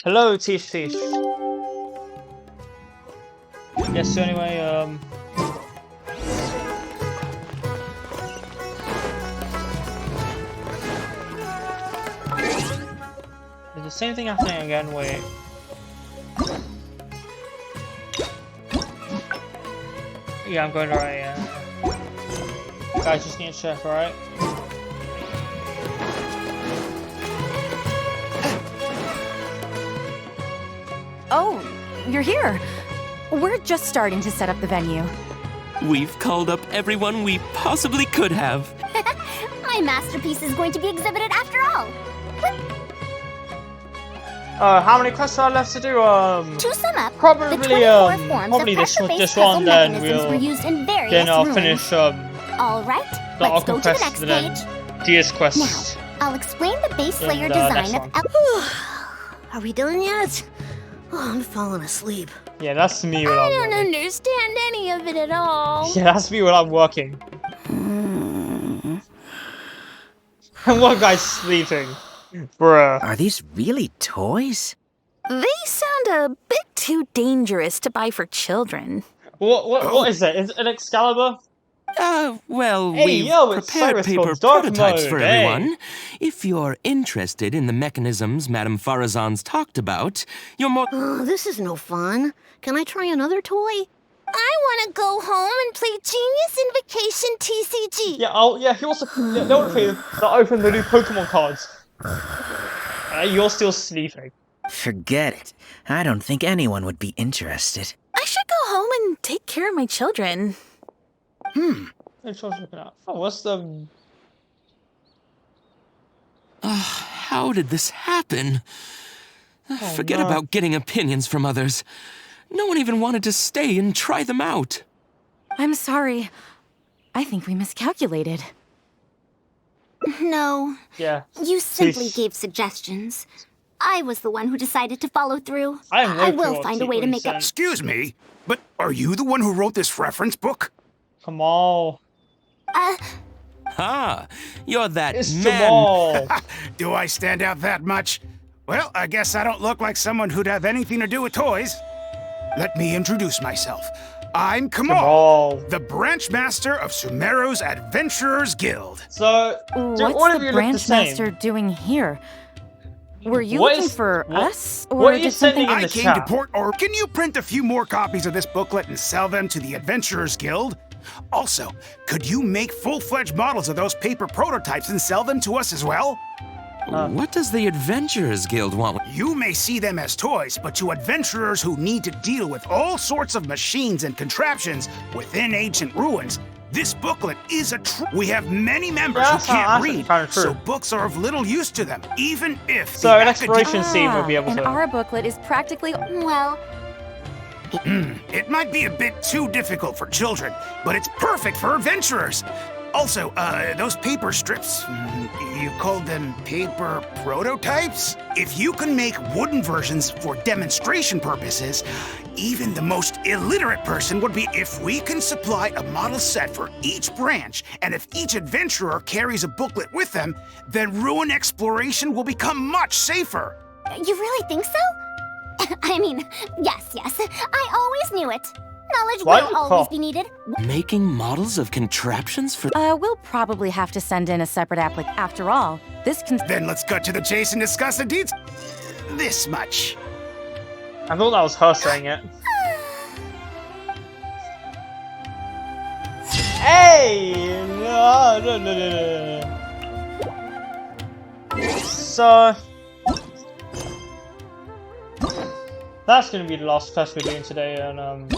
Hello, Tish. Yes, so anyway, the same thing happening again? Wait. Yeah, I'm going right. Guys, just need to check, alright? Oh, you're here. We're just starting to set up the venue. We've called up everyone we possibly could have. My masterpiece is going to be exhibited after all. How many quests are left to do? To sum up, probably the 24 forms probably of this pressure-based one, puzzle then mechanisms were used in various then I'll ruins. finish All right, the let's go to the Quest, next and then page. DS Quest. Now, I'll explain the base In layer the design next of. Are we done yet? Oh, I'm falling asleep. Yeah, that's me when I I'm don't working. understand any of it at all. Yeah, that's me when I'm working. And one guy's sleeping. Bruh. Are these really toys? They sound a bit too dangerous to buy for children. What is it? Is it an Excalibur? Well, Hey, we've yo, it's prepared Cyrus paper from Dark prototypes Mode, for hey. everyone. If you're interested in the mechanisms Madame Farazan's talked about, you're more... Oh, this is no fun. Can I try another toy? I want to go home and play Genius Invocation TCG. Yeah, he wants to. Yeah, they want to play open the new Pokemon cards. You're still sleeping. Forget it. I don't think anyone would be interested. I should go home and take care of my children. Which one's looking at? Oh, what's the? How did this happen? Forget no. about getting opinions from others. No one even wanted to stay and try them out. I'm sorry. I think we miscalculated. No, Yeah. you simply gave suggestions. I was the one who decided to follow through. I'm I with will you, find a way to make up. Excuse me, but are you the one who wrote this reference book? Come on. Ah, you're that It's man. Jamal. Do I stand out that much? Well, I guess I don't look like someone who'd have anything to do with toys. Let me introduce myself. I'm Kamal, the branch master of Sumeru's Adventurers Guild. So, What's all of the you look the branch same. master doing here? Were you What looking is- for what- us? Or what are you did something sending in I the came chat? to port, or can you print a few more copies of this booklet and sell them to the Adventurers Guild? Also, could you make full-fledged models of those paper prototypes and sell them to us as well? What does the Adventurers Guild want? You may see them as toys, but to adventurers who need to deal with all sorts of machines and contraptions within ancient ruins, this booklet is a We have many members Yeah, who that's can't actually read, kind of true. so books are of little use to them, even if So the an exploration scene will be able and to. our booklet is practically... Well, It might be a bit too difficult for children, but it's perfect for adventurers. Also, those paper strips, you called them paper prototypes? If you can make wooden versions for demonstration purposes, even the most illiterate person would be. If we can supply a model set for each branch, and if each adventurer carries a booklet with them, then ruin exploration will become much safer. you really think so? I mean, yes. I always knew it. Knowledge will always be needed. Making models of contraptions for... we'll probably have to send in a separate application. After all, this can... Then let's cut to the chase and discuss the deeds. This much. I thought that was her saying it. Hey! No. So... That's gonna be the last quest we're doing today, and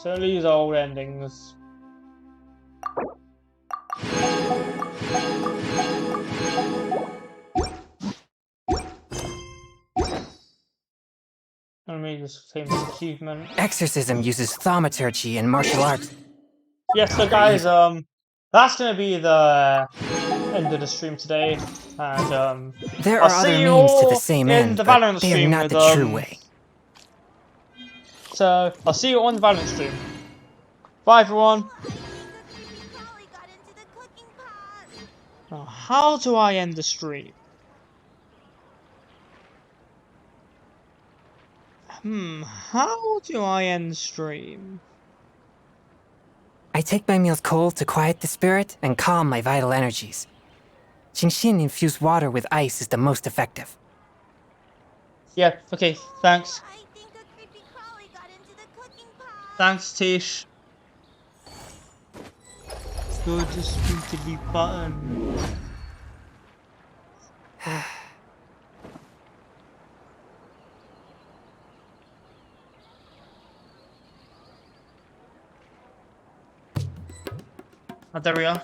so these are all endings. Let me just claim this achievement. Exorcism uses thaumaturgy and martial arts. Yes, so guys, that's gonna be the end of the stream today, and There I'll are see other you means to all the same in end, the but Valorant they are stream not with, the true way. So I'll see you on the Valorant stream. Bye, everyone. Now, how do I end the stream? How do I end the stream? I take my meals cold to quiet the spirit and calm my vital energies. Xingxin infused water with ice is the most effective. Yeah, okay, thanks. Thanks, Tish. Go to speak to the button. Oh, there we are.